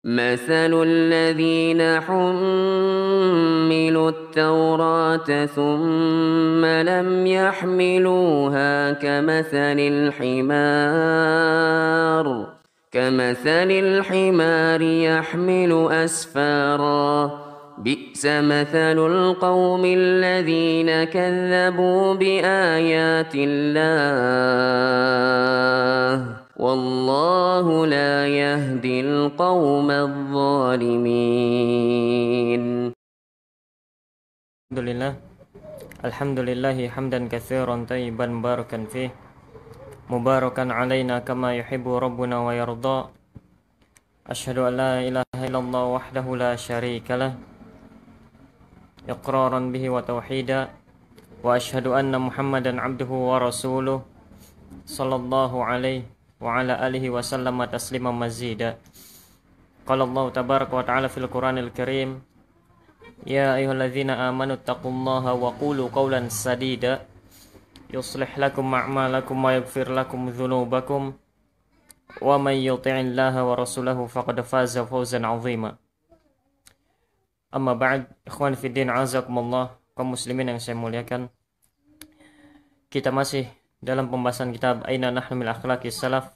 مثل الذين حملوا التوراة ثم لم يحملوها كمثل الحمار يحمل أسفارا بئس مثل القوم الذين كذبوا بآيات الله والله لا يهدي القوم الظالمين. Alhamdulillah hamdan katsiran tayyiban barakan fih mubarakan alaina kama yuhibbu rabbuna wa yarda. Asyhadu an la ilaha illallah wahdahu la syarikalah iqraran bihi wa tauhida wa asyhadu anna Muhammadan abduhu wa rasuluh sallallahu alaihi wa ala alihi wa sallama tasliman mazida. Qala Allah tabaraka wa ta'ala fil Qur'anil Karim, ya ayyuhalladzina amanu taqullaha wa qulu qawlan sadida yuslih lakum a'malakum wa yaghfir lakum dzunubakum wa may yuti'illaha wa rasulahu faqad faza fawzan 'azima. Amma ba'd, ikhwan fi din, azakumullah, kaum muslimin yang saya muliakan. Kita masih dalam pembahasan kitab Aina Nahnu min Akhlaqis Salaf,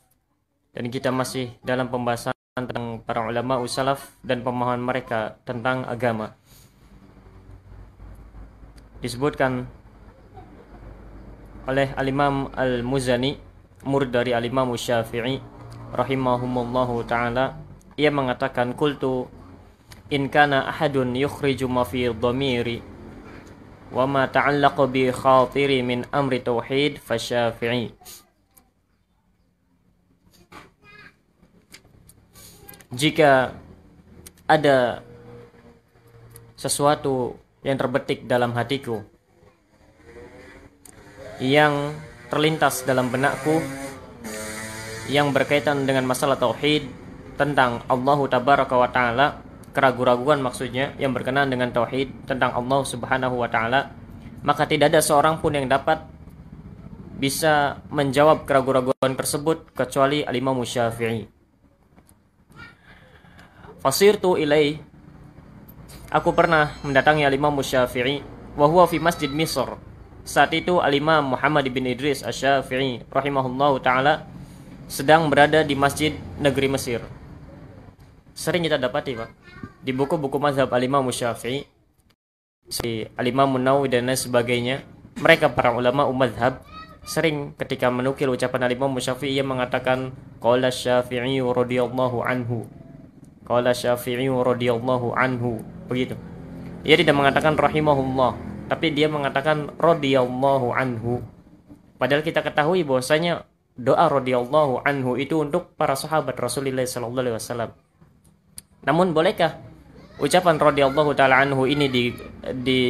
dan kita masih dalam pembahasan tentang para ulama salaf dan pemahaman mereka tentang agama. Disebutkan oleh Al-Imam Al-Muzani, murid dari Al-Imam Syafi'i rahimahumullahu ta'ala, ia mengatakan, qultu in kana ahadun yukhriju ma fi dhamiri wa ma ta'allaqa bi khatiri min amri tauhid fa Syafi'i. Jika ada sesuatu yang terbetik dalam hatiku, yang terlintas dalam benakku, yang berkaitan dengan masalah tauhid, tentang Allah tabaraka wa ta'ala, keraguan-raguan maksudnya yang berkenaan dengan tauhid tentang Allah subhanahu wa ta'ala, maka tidak ada seorang pun yang dapat bisa menjawab keraguan-raguan tersebut kecuali Al-Imam Syafi'i. Fasirtu ilaih, aku pernah mendatangi Al-Imam Syafi'i wa huwa fi Masjid Misr. Saat itu Al-Imam Muhammad bin Idris Asy-Syafi'i rahimahullahu ta'ala sedang berada di masjid negeri Mesir. Sering kita dapati, Pak, di buku-buku mazhab Al-Imam Syafi'i, si Al-Imam Nawawi dan lain sebagainya, mereka para ulama mazhab sering ketika menukil ucapan Al-Imam Syafi'i yang mengatakan qala Syafi'i radhiyallahu anhu, qala Syafi'i radhiyallahu anhu, begitu. Ia tidak mengatakan rahimahullah, tapi dia mengatakan radhiyallahu anhu. Padahal kita ketahui bahwasanya doa radhiyallahu anhu itu untuk para sahabat Rasulullah sallallahu alaihi wasallam. Namun bolehkah ucapan radhiyallahu taala anhu ini di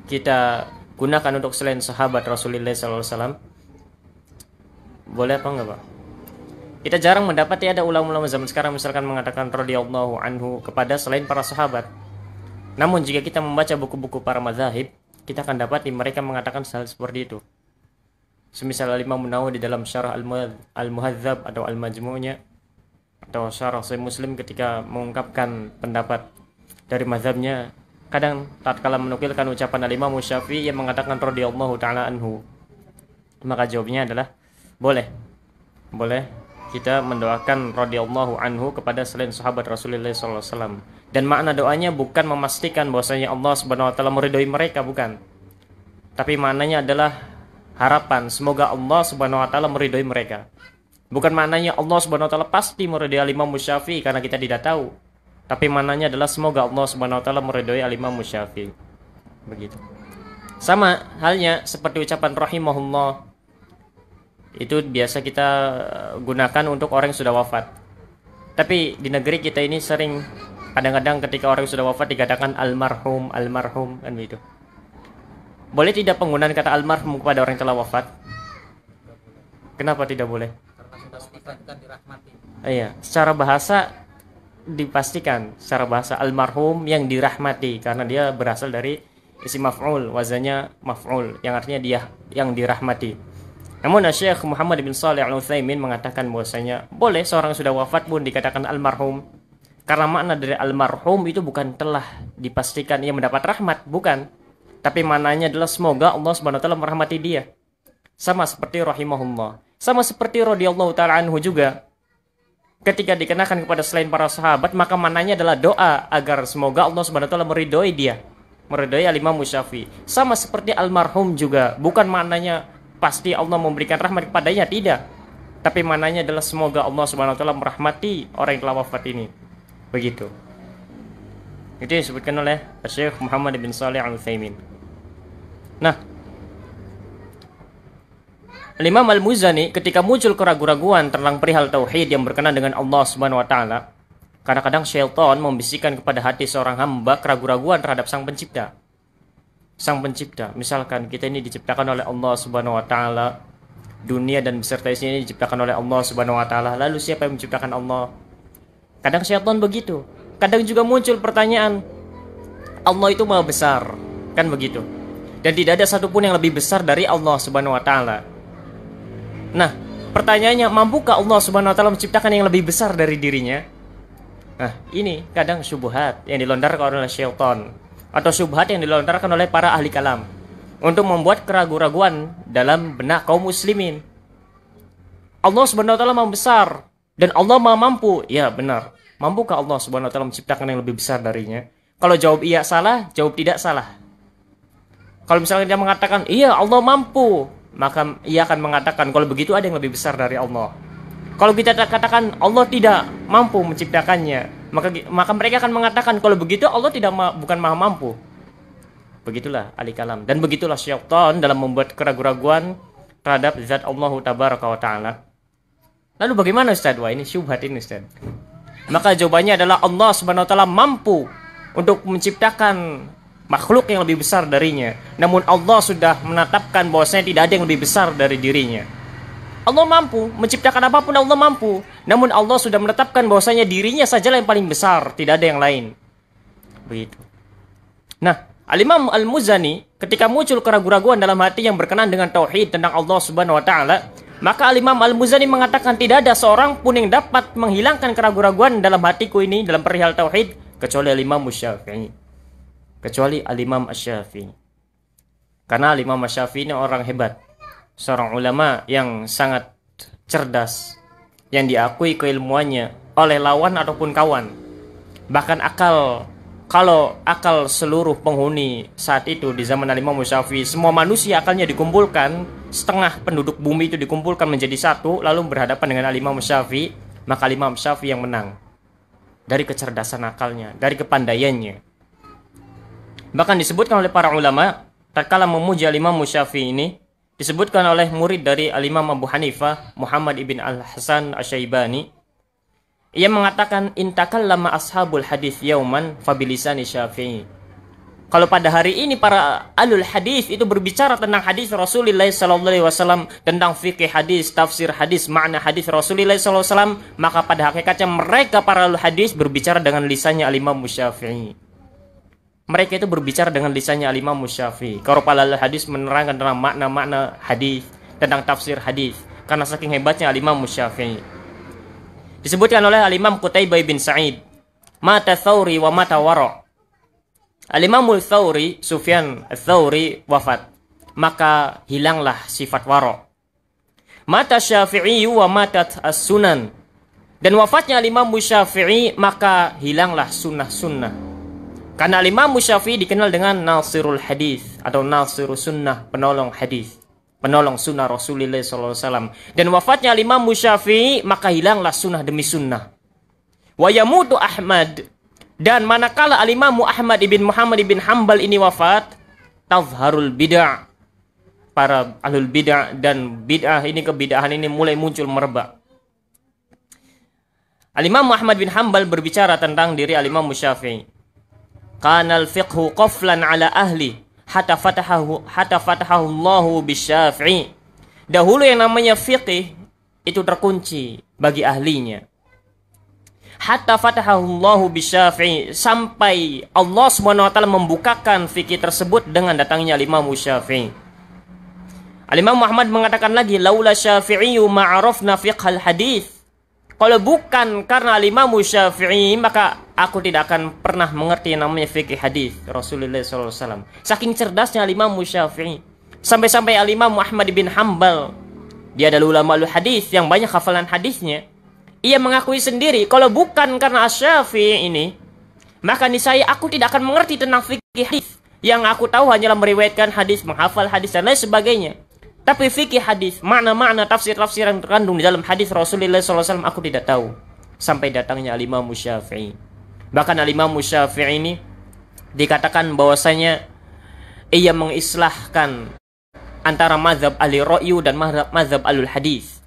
kita gunakan untuk selain sahabat Rasulullah sallallahu alaihi wasallam? Boleh apa enggak, Pak? Kita jarang mendapati ada ulama-ulama zaman sekarang misalkan mengatakan radhiyallahu anhu kepada selain para sahabat. Namun jika kita membaca buku-buku para mazahib, kita akan dapati mereka mengatakan hal seperti itu. Semisal Al-Imam Nawawi di dalam Syarah Al-Muhadzab atau Al-Majmu'nya atau Syarah Sahih Muslim ketika mengungkapkan pendapat dari mazhabnya, kadang tatkala menukilkan ucapan Al-Imam Syafi'i yang mengatakan radhiyallahu taala anhu, maka jawabnya adalah boleh kita mendoakan radhiyallahu anhu kepada selain sahabat Rasulullah sallallahu alaihi wasallam. Dan makna doanya bukan memastikan bahwasanya Allah Subhanahu wa taala meridhoi mereka, bukan. Tapi maknanya adalah harapan semoga Allah Subhanahu wa taala meridhoi mereka. Bukan maknanya Allah Subhanahu wa taala pasti meridhoi Al-Imam Syafi'i karena kita tidak tahu. Tapi maknanya adalah semoga Allah Subhanahu wa taala meridhoi Al-Imam Syafi'i. Begitu. Sama halnya seperti ucapan rahimahullah, itu biasa kita gunakan untuk orang yang sudah wafat. Tapi di negeri kita ini sering kadang-kadang ketika orang yang sudah wafat dikatakan almarhum kan begitu. Boleh tidak penggunaan kata almarhum kepada orang yang telah wafat? Kenapa tidak boleh? Iya, secara bahasa dipastikan, secara bahasa almarhum yang dirahmati, karena dia berasal dari isim maf'ul, wazannya maf'ul, yang artinya dia yang dirahmati. Namun Syekh Muhammad bin Shalih Al-Utsaimin mengatakan bahwasanya boleh seorang sudah wafat pun dikatakan almarhum, Karena makna dari almarhum itu bukan telah dipastikan ia mendapat rahmat, bukan. Tapi maknanya adalah semoga Allah Subhanahu wa taala merahmati dia. Sama seperti rahimahullah. Sama seperti radhiyallahu taala anhu juga. Ketika dikenakan kepada selain para sahabat, maka maknanya adalah doa agar semoga Allah Subhanahu wa taala meridhoi dia. Meridhoi Al-Imam Syafi'i. Sama seperti almarhum juga, bukan maknanya pasti Allah memberikan rahmat kepadanya, tidak. Tapi maknanya adalah semoga Allah Subhanahu wa taala merahmati orang yang telah wafat ini. Begitu. Itu disebutkan oleh Syekh Muhammad bin Shalih Al-Utsaimin. Nah, Imam Al-Muzani ketika muncul keraguan-raguan tentang perihal tauhid yang berkenaan dengan Allah Subhanahu wa taala, kadang-kadang syaitan membisikkan kepada hati seorang hamba keraguan-raguan terhadap Sang Pencipta. Sang Pencipta, misalkan kita ini diciptakan oleh Allah Subhanahu wa taala, dunia dan beserta isinya diciptakan oleh Allah Subhanahu wa taala, lalu siapa yang menciptakan Allah? Kadang syaitan begitu. Kadang juga muncul pertanyaan, Allah itu maha besar, kan begitu. Dan tidak ada satupun yang lebih besar dari Allah Subhanahu wa taala. Nah, pertanyaannya, mampukah Allah Subhanahu wa taala menciptakan yang lebih besar dari dirinya? Nah, ini kadang syubhat yang dilontarkan oleh syaitan atau syubhat yang dilontarkan oleh para ahli kalam untuk membuat keraguan-raguan dalam benak kaum muslimin. Allah Subhanahu wa taala maha besar dan Allah maha mampu. Ya, benar. Mampukah Allah Subhanahu wa taala menciptakan yang lebih besar darinya? Kalau jawab iya salah, jawab tidak salah. Kalau misalnya dia mengatakan, iya Allah mampu, maka ia akan mengatakan, kalau begitu ada yang lebih besar dari Allah. Kalau kita katakan Allah tidak mampu menciptakannya, maka mereka akan mengatakan, kalau begitu Allah bukan maha mampu. Begitulah ahli kalam. Dan begitulah syaitan dalam membuat keraguan-raguan terhadap zat Allah tabaraka wa ta'ala. Lalu bagaimana Ustaz? Wah, ini syubhat ini Ustaz. Maka jawabannya adalah Allah Subhanahu wa taala mampu untuk menciptakan makhluk yang lebih besar darinya. Namun Allah sudah menetapkan bahwasanya tidak ada yang lebih besar dari dirinya. Allah mampu menciptakan apapun, Allah mampu. Namun Allah sudah menetapkan bahwasanya dirinya sajalah yang paling besar, tidak ada yang lain. Begitu. Nah, Al-Imam Al-Muzani ketika muncul keraguan-raguan dalam hati yang berkenaan dengan tauhid tentang Allah Subhanahu wa taala, maka Al-Imam Al-Muzani mengatakan tidak ada seorang pun yang dapat menghilangkan keraguan-raguan dalam hatiku ini dalam perihal tauhid kecuali Al-Imam Syafi'i. Kecuali Al-Imam Syafi'i. Karena Al-Imam Syafi'i ini orang hebat. Seorang ulama yang sangat cerdas, yang diakui keilmuannya oleh lawan ataupun kawan. Bahkan kalau akal seluruh penghuni saat itu di zaman Al-Imam Syafi'i, semua manusia akalnya dikumpulkan, setengah penduduk bumi itu dikumpulkan menjadi satu, lalu berhadapan dengan Al-Imam Syafi'i, maka Al-Imam Syafi'i yang menang. Dari kecerdasan akalnya, dari kepandaiannya. Bahkan disebutkan oleh para ulama, tatkala memuji Al-Imam Syafi'i ini, disebutkan oleh murid dari Al-Imam Abu Hanifah, Muhammad ibn Al-Hasan Asy-Syaibani, ia mengatakan, intakallama ashabul hadis yauman fabilisani Syafi'i. Kalau pada hari ini para alul hadis itu berbicara tentang hadis Rasulullah SAW, tentang fikih hadis, tafsir hadis, makna hadis Rasulullah SAW, maka pada hakikatnya mereka para alul hadis berbicara dengan lisannya Al-Imam Syafi'i. Mereka itu berbicara dengan lisannya Al-Imam Syafi'i. Kalau para alul hadis menerangkan tentang makna-makna hadis, tentang tafsir hadis, karena saking hebatnya Al-Imam Syafi'i. Disebutkan oleh Al-Imam Qutaibah bin Sa'id, mata Thawri wa mata Wara'. Al-Imam Thawri, Sufyan Thawri wafat, maka hilanglah sifat Wara'. Mata Syafi'i wa matat as-sunan. Dan wafatnya Al-Imam Syafi'i, maka hilanglah sunnah-sunnah. Karena Al-Imam Syafi'i dikenal dengan Nasirul Hadis atau Nasirul Sunnah, penolong hadis, penolong sunnah Rasulullah SAW. Dan wafatnya Al-Imam Syafi'i, maka hilanglah sunnah demi sunnah. Wa yamutu Ahmad. Dan manakala Al-Imam Ahmad ibn Muhammad ibn Hanbal ini wafat, tazharul bid'ah. Para ahlul bid'ah dan bid'ah ini, kebid'ahan ini mulai muncul merebak. Al-Imam Ahmad bin Hanbal berbicara tentang diri Al-Imam Syafi'i. Kanal fiqhu qaflan ala ahli hatta fatahahu Allahu bisyafi'i. Dahulu yang namanya fiqih itu terkunci bagi ahlinya. Hatta fatahahu Allahu bisyafi'i, sampai Allah Subhanahu wa taala membukakan fikih tersebut dengan datangnya Imam Syafi'i. Al-Imam Muhammad mengatakan lagi, laula Syafi'i ma'arafna fiqhal hadis. Kalau bukan karena Imam Syafi'i, maka aku tidak akan pernah mengerti yang namanya fikih hadis Rasulullah SAW. Saking cerdasnya Imam Syafi'i, sampai-sampai Imam Ahmad bin Hanbal, dia adalah ulama hadis yang banyak hafalan hadisnya. Ia mengakui sendiri, kalau bukan karena Syafi'i ini, maka niscaya aku tidak akan mengerti tentang fikih hadis. Yang aku tahu hanyalah meriwayatkan hadis, menghafal hadis dan lain sebagainya. Tapi fikih hadis, makna-makna tafsir-tafsir yang terkandung di dalam hadis Rasulullah SAW aku tidak tahu. Sampai datangnya Imam Syafi'i. Bahkan Imam Syafi'i ini dikatakan bahwasanya ia mengislahkan antara mazhab ahli ra'yu dan mazhab alul hadis.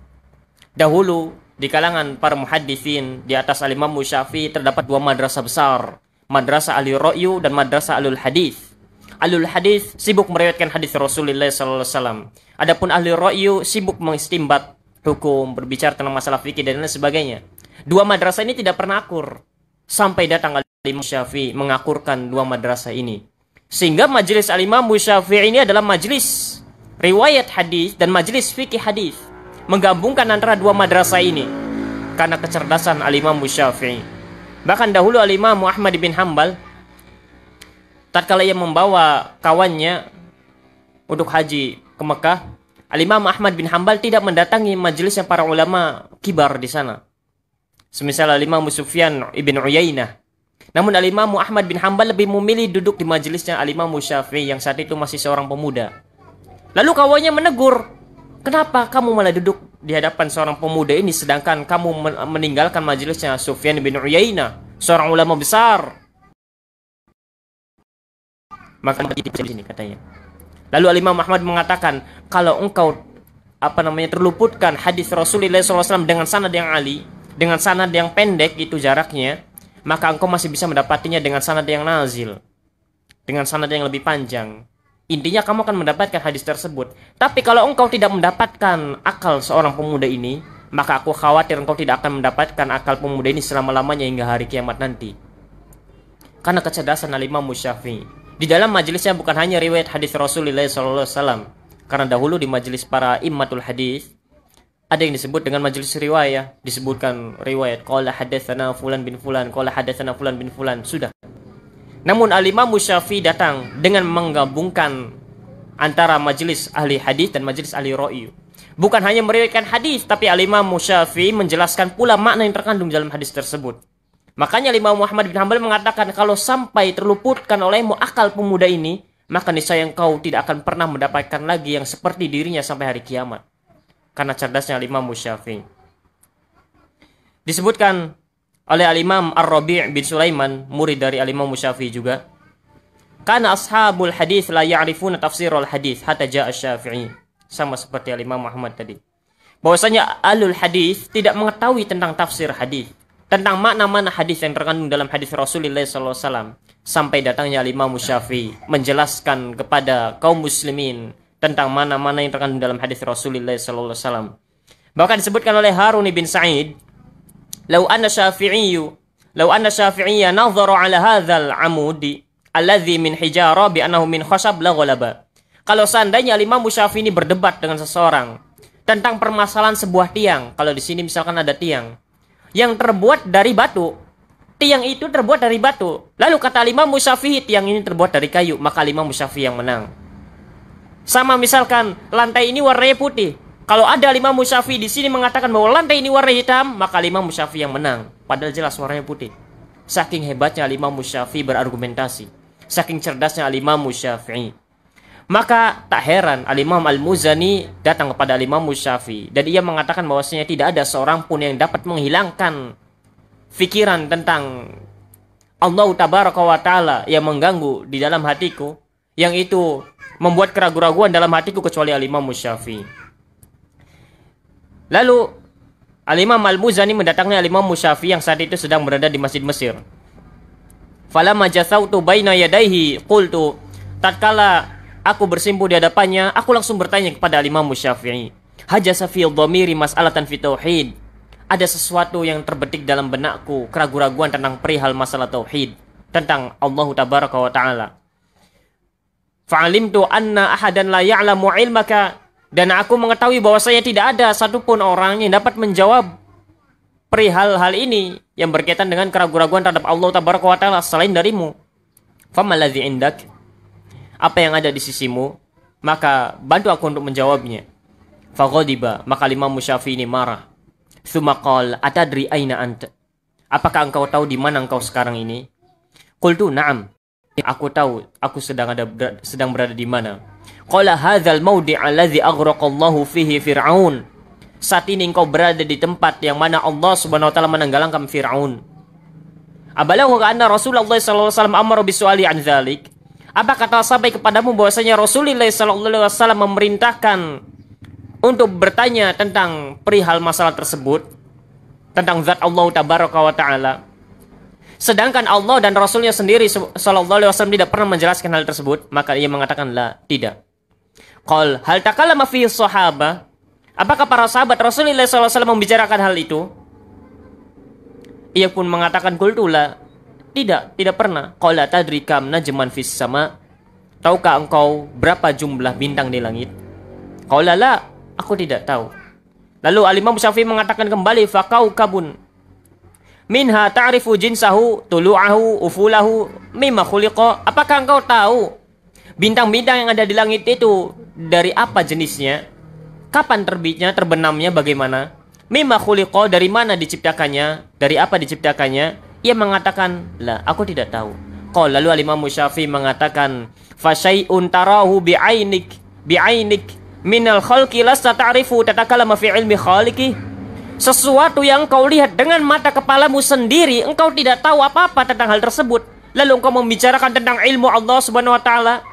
Dahulu di kalangan para muhaddisin di atas Imam Syafi'i terdapat dua madrasah besar, madrasah ahli ra'yu dan madrasah alul hadis. Alul hadis sibuk meriwayatkan hadis Rasulullah SAW. Adapun ahli ra'yu sibuk mengistimbat hukum, berbicara tentang masalah fikih dan lain sebagainya. Dua madrasah ini tidak pernah akur. Sampai datang Imam Syafi'i mengakurkan dua madrasah ini. Sehingga majelis Imam Syafi'i ini adalah majelis riwayat hadis dan majelis fikih hadis. Menggabungkan antara dua madrasah ini karena kecerdasan Imam Syafi'i. Bahkan dahulu Imam Ahmad bin Hanbal, tatkala ia membawa kawannya untuk haji ke Mekah, Imam Ahmad bin Hanbal tidak mendatangi majelisnya para ulama kibar di sana. Semisal Imam Sufyan ibn Uyainah. Namun Imam Ahmad bin Hanbal lebih memilih duduk di majelisnya Imam Syafi'i yang saat itu masih seorang pemuda. Lalu kawannya menegur, "Kenapa kamu malah duduk di hadapan seorang pemuda ini sedangkan kamu meninggalkan majelisnya Sufyan ibn Uyainah, seorang ulama besar?" Maka di sini katanya. Lalu Imam Ahmad mengatakan, kalau engkau terluputkan hadis Rasulullah SAW dengan sanad yang ali, dengan sanad yang pendek itu jaraknya, maka engkau masih bisa mendapatinya dengan sanad yang nazil, dengan sanad yang lebih panjang. Intinya kamu akan mendapatkan hadis tersebut. Tapi kalau engkau tidak mendapatkan akal seorang pemuda ini, maka aku khawatir engkau tidak akan mendapatkan akal pemuda ini selama-lamanya hingga hari kiamat nanti. Karena kecerdasan Imam Syafi'i. Di dalam majelisnya bukan hanya riwayat hadis Rasulullah SAW. Karena dahulu di majelis para immatul hadis ada yang disebut dengan majelis riwayah. Disebutkan riwayat qala hadatsana fulan bin fulan, qala hadatsana fulan bin fulan, sudah. Namun Imam Syafi'i datang dengan menggabungkan antara majelis ahli hadis dan majelis ahli ra'yu. Bukan hanya meriwayatkan hadis, tapi Imam Syafi'i menjelaskan pula makna yang terkandung dalam hadis tersebut. Makanya Imam Muhammad bin Hanbal mengatakan, kalau sampai terluputkan olehmu akal pemuda ini, maka niscaya engkau tidak akan pernah mendapatkan lagi yang seperti dirinya sampai hari kiamat. Karena cerdasnya Imam Syafi'i. Disebutkan oleh Imam Ar-Rabi' bin Sulaiman, murid dari Imam Syafi'i juga, karena ashabul hadis la ya'rifuna tafsirul hadis hatta ja'a Syafi'i. Sama seperti Imam Muhammad tadi. Bahwasanya ahlul hadis tidak mengetahui tentang tafsir hadis, tentang makna-makna hadis yang terkandung dalam hadis Rasulullah SAW, sampai datangnya Imam Syafi'i menjelaskan kepada kaum muslimin tentang mana-mana yang terkandung dalam hadis Rasulullah SAW. Bahkan disebutkan oleh Harun bin Sa'id, "Lau anna Syafi'iyya nadhara 'ala hadzal 'amudi alladhi min hijara bi annahu min khashab la ghalaba." Kalau seandainya Imam Syafi'i ini berdebat dengan seseorang tentang permasalahan sebuah tiang, kalau di sini misalkan ada tiang yang terbuat dari batu, tiang itu terbuat dari batu. Lalu kata Imam Syafi'i, tiang ini terbuat dari kayu, maka Imam Syafi'i yang menang. Sama misalkan lantai ini warnanya putih. Kalau ada Imam Syafi'i di sini mengatakan bahwa lantai ini warna hitam, maka Imam Syafi'i yang menang. Padahal jelas warnanya putih. Saking hebatnya Imam Syafi'i berargumentasi, saking cerdasnya Imam Syafi'i. Maka tak heran Imam Al-Muzani datang kepada Imam Syafi'i dan ia mengatakan bahwasanya tidak ada seorang pun yang dapat menghilangkan fikiran tentang Allah Tabaraka wa Ta'ala yang mengganggu di dalam hatiku, yang itu membuat keraguan-keraguan dalam hatiku, kecuali Imam Syafi'i. Lalu Imam Al-Muzani mendatangi Imam Syafi'i yang saat itu sedang berada di Masjid Mesir. Falamma jasautu baina yadayhi qultu, tatkala aku bersimpuh di hadapannya, aku langsung bertanya kepada Imam Syafi'i, hajasa fi dhamiri mas'alatan fi tauhid. Ada sesuatu yang terbetik dalam benakku, keraguan-keraguan tentang perihal masalah tauhid, tentang Allah Tabaraka wa Ta'ala. Fa'alimtu anna ahadan la ya'lamu ilmaka, dan aku mengetahui bahwasanya tidak ada satupun orang yang dapat menjawab perihal hal ini yang berkaitan dengan keraguan-keraguan terhadap Allah Tabaraka wa Ta'ala selain darimu. Famalladzi indak, apa yang ada di sisimu, maka bantu aku untuk menjawabnya. Faghadiba, maka Imam Syafi'i ini marah. Tsumma qala atadri aina anta, apakah engkau tahu di mana engkau sekarang ini? Qultu na'am, aku tahu, aku sedang berada di mana. Qala hadzal mawdi' alladzi aghraqallahu fihi fir'aun, saat ini engkau berada di tempat yang mana Allah Subhanahu wa taala menenggelamkan Firaun. Abalahu anna Rasulullah sallallahu alaihi wasallam amara bisu'ali an dzalik, apakah telah sampai kepadamu bahwasanya Rasulullah sallallahu alaihi wasallam memerintahkan untuk bertanya tentang perihal masalah tersebut, tentang zat Allah Tabaraka wa Ta'ala, sedangkan Allah dan Rasulnya sendiri sallallahu alaihi wasallam tidak pernah menjelaskan hal tersebut? Maka ia mengatakan la, tidak. Qal hal takallama fi sahabah, apakah para sahabat Rasulullah sallallahu alaihi wasallam membicarakan hal itu? Ia pun mengatakan qultu la, tidak pernah. Qala tadri kam najman fis sama, tahukah engkau berapa jumlah bintang di langit? Qala la, aku tidak tahu. Lalu Al-Imam Syafi'i mengatakan kembali, faqau kabun minha ta'rifu jinsahu tulu'ahu ufulahu mimma khuliqa, apakah engkau tahu bintang-bintang yang ada di langit itu dari apa jenisnya, kapan terbitnya, terbenamnya, bagaimana? Mimma khuliqa, dari mana diciptakannya, dari apa diciptakannya? Ia mengatakan la, aku tidak tahu. Qala, lalu Al-Imam Syafi'i mengatakan fa syai'un tarahu bi'ainik minal khalqi lasta ta'rifu tatakallama fi ilmi khaliqi, sesuatu yang engkau lihat dengan mata kepalamu sendiri, engkau tidak tahu apa-apa tentang hal tersebut, lalu engkau membicarakan tentang ilmu Allah Subhanahu wa taala,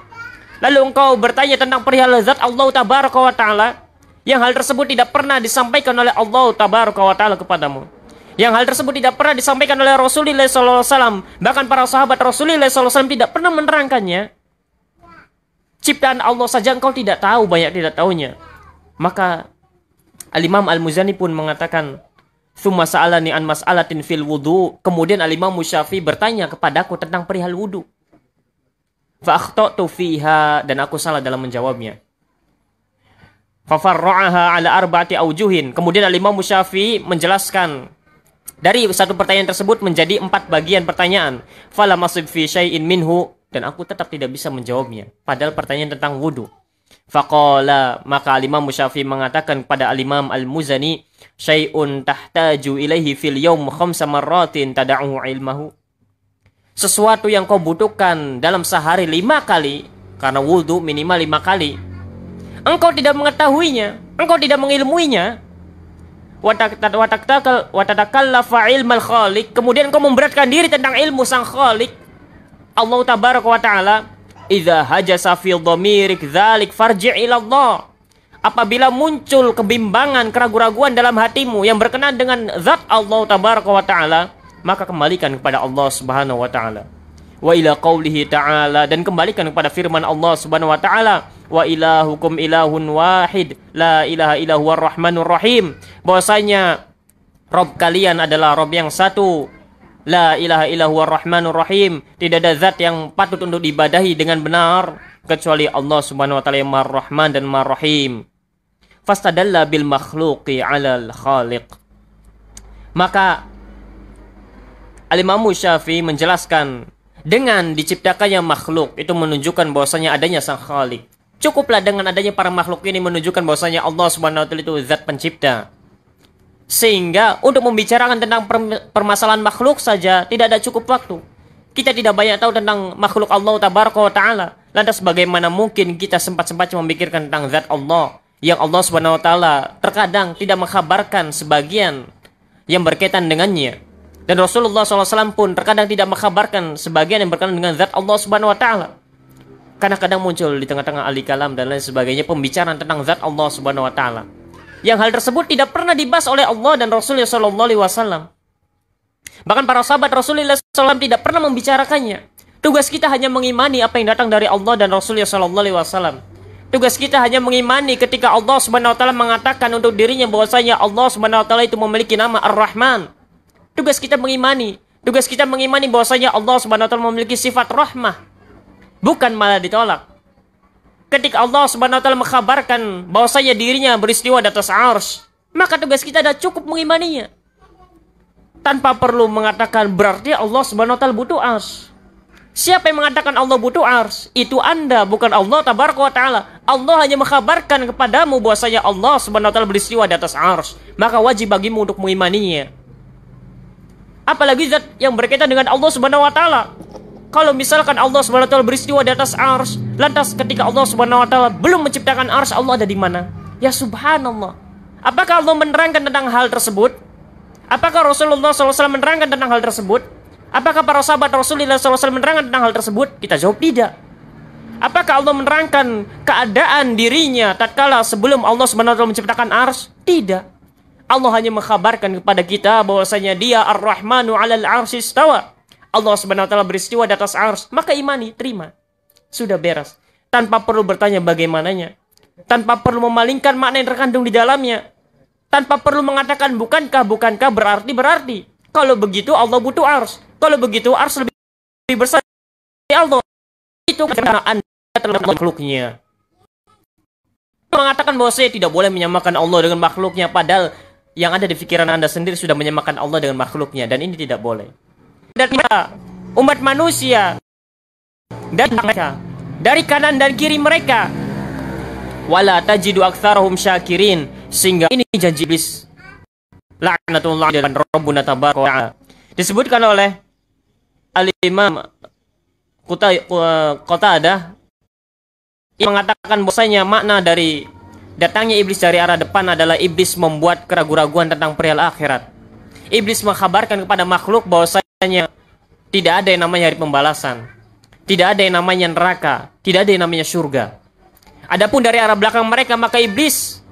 lalu engkau bertanya tentang perihal zat Allah Tabaraka wa Ta'ala, yang hal tersebut tidak pernah disampaikan oleh Allah Tabaraka wa Ta'ala kepadamu, yang hal tersebut tidak pernah disampaikan oleh Rasulullah SAW, bahkan para sahabat Rasulullah SAW tidak pernah menerangkannya. Ciptaan Allah saja engkau tidak tahu, banyak tidak tahunya. Maka Al-Imam Al-Muzani pun mengatakan, "Tsumma sa'alani an mas'alatin fil wudu." Kemudian Al-Imam Syafi'i bertanya kepadaku tentang perihal wudu. Fa akhtatu fiha, dan aku salah dalam menjawabnya. Fa farra'aha ala arba'ati aujuhin. Kemudian Al-Imam Syafi'i menjelaskan dari satu pertanyaan tersebut menjadi 4 bagian pertanyaan. Fala masib fi syai'in minhu, dan aku tetap tidak bisa menjawabnya. Padahal pertanyaan tentang wudu. Faqala, maka Al-Imam Syafi'i mengatakan kepada Al-Imam Al-Muzani, syai'un tahtaju ilaihi fil yawm 5 marratin tada'uhu ilmahu. Sesuatu yang kau butuhkan dalam sehari 5 kali, karena wudu minimal 5 kali, engkau tidak mengetahuinya, engkau tidak mengilmuinya. Watatakallafa ilmal khaliq, kemudian engkau memberatkan diri tentang ilmu sang khaliq Allah Tabaraka wa Ta'ala. Idza hajasa fi dhamirik dzalik farji' ila Allah. Apabila muncul kebimbangan, keraguan-raguan dalam hatimu yang berkenaan dengan zat Allah Tabaraka wa Ta'ala, maka kembalikan kepada Allah Subhanahu wa Ta'ala. Wa ila qaulihi ta'ala, dan kembalikan kepada firman Allah Subhanahu wa Ta'ala, wa ilahukum ilahun wahid la ilaha illa huwar rahmanur rahim, bahwasanya Rabb kalian adalah Rabb yang satu, la ilaha illa huwar rahmanur rahim, tidak ada zat yang patut untuk diibadahi dengan benar kecuali Allah Subhanahu wa Ta'ala yang Maha Rahman dan Maha Rahim. Fastadalla bil makhluqi 'alal khaliq. Maka Al-Imam Syafi'i menjelaskan dengan diciptakannya makhluk itu menunjukkan bahwasanya adanya sang khaliq. Cukuplah dengan adanya para makhluk ini menunjukkan bahwasanya Allah Subhanahu wa Ta'ala itu zat pencipta. Sehingga untuk membicarakan tentang permasalahan makhluk saja tidak ada cukup waktu. Kita tidak banyak tahu tentang makhluk Allah Tabaraka wa Ta'ala. Lantas bagaimana mungkin kita sempat-sempatnya memikirkan tentang zat Allah, yang Allah Subhanahu wa Ta'ala terkadang tidak mengkhabarkan sebagian yang berkaitan dengannya. Dan Rasulullah SAW pun terkadang tidak mengkhabarkan sebagian yang berkaitan dengan zat Allah Subhanahu wa Ta'ala. Karena kadang muncul di tengah-tengah ahli kalam dan lain sebagainya pembicaraan tentang zat Allah Subhanahu wa Ta'ala, yang hal tersebut tidak pernah dibahas oleh Allah dan Rasulullah SAW. Bahkan para sahabat Rasulullah SAW tidak pernah membicarakannya. Tugas kita hanya mengimani apa yang datang dari Allah dan Rasulullah SAW. Tugas kita hanya mengimani ketika Allah Subhanahu wa Ta'ala mengatakan untuk dirinya bahwasanya Allah Subhanahu wa Ta'ala itu memiliki nama Ar-Rahman. Tugas kita mengimani. Tugas kita mengimani bahwasanya Allah Subhanahu wa Ta'ala memiliki sifat rahmah, bukan malah ditolak. Ketika Allah Subhanahu wa Ta'ala mengkhabarkan bahwasanya dirinya beristiwa di atas arsy, maka tugas kita adalah cukup mengimaninya. tanpa perlu mengatakan berarti Allah Subhanahu wa taala butuh ars. Siapa yang mengatakan Allah butuh ars? Itu Anda, bukan Allah tabaraka wa taala. Allah hanya mengkabarkan kepadamu bahwasanya Allah Subhanahu wa taala beristiwa di atas ars. Maka wajib bagimu untuk mengimaninya. Apalagi zat yang berkaitan dengan Allah Subhanahu wa taala. Kalau misalkan Allah Subhanahu wa taala beristiwa di atas ars, lantas ketika Allah Subhanahu wa taala belum menciptakan ars, Allah ada di mana? Ya subhanallah. Apakah Allah menerangkan tentang hal tersebut? Apakah Rasulullah SAW menerangkan tentang hal tersebut? Apakah para sahabat Rasulullah SAW menerangkan tentang hal tersebut? Kita jawab tidak. Apakah Allah menerangkan keadaan dirinya tatkala sebelum Allah Subhanahu wa taala menciptakan ars? Tidak. Allah hanya mengkabarkan kepada kita bahwasanya Dia Ar-Rahmanu 'alal 'arsy istawa. Allah Subhanahu wa taala beristiwa di atas ars, maka imani, terima. Sudah beres. Tanpa perlu bertanya bagaimananya. Tanpa perlu memalingkan makna yang terkandung di dalamnya. Tanpa perlu mengatakan bukankah berarti. Kalau begitu Allah butuh ars. Kalau begitu ars lebih besar dari Allah. Itu karena Anda terlalu makhluknya. Mengatakan bahwa saya tidak boleh menyamakan Allah dengan makhluknya, padahal yang ada di pikiran Anda sendiri sudah menyamakan Allah dengan makhluknya, dan ini tidak boleh. Dan kita, umat manusia, dan mereka, dari kanan dan kiri mereka, wala tajidu aktsarahum syakirin, sehingga ini janji iblis. Laknatullah dan Rabbuna tabaraka wa ta'ala. Disebutkan oleh Al-Imam Qatadah yang mengatakan bahwasanya makna dari datangnya iblis dari arah depan adalah iblis membuat keraguan-raguan tentang perihal akhirat. Iblis mengkhabarkan kepada makhluk bahwasanya tidak ada yang namanya hari pembalasan, tidak ada yang namanya neraka, tidak ada yang namanya surga. Adapun dari arah belakang mereka, maka iblis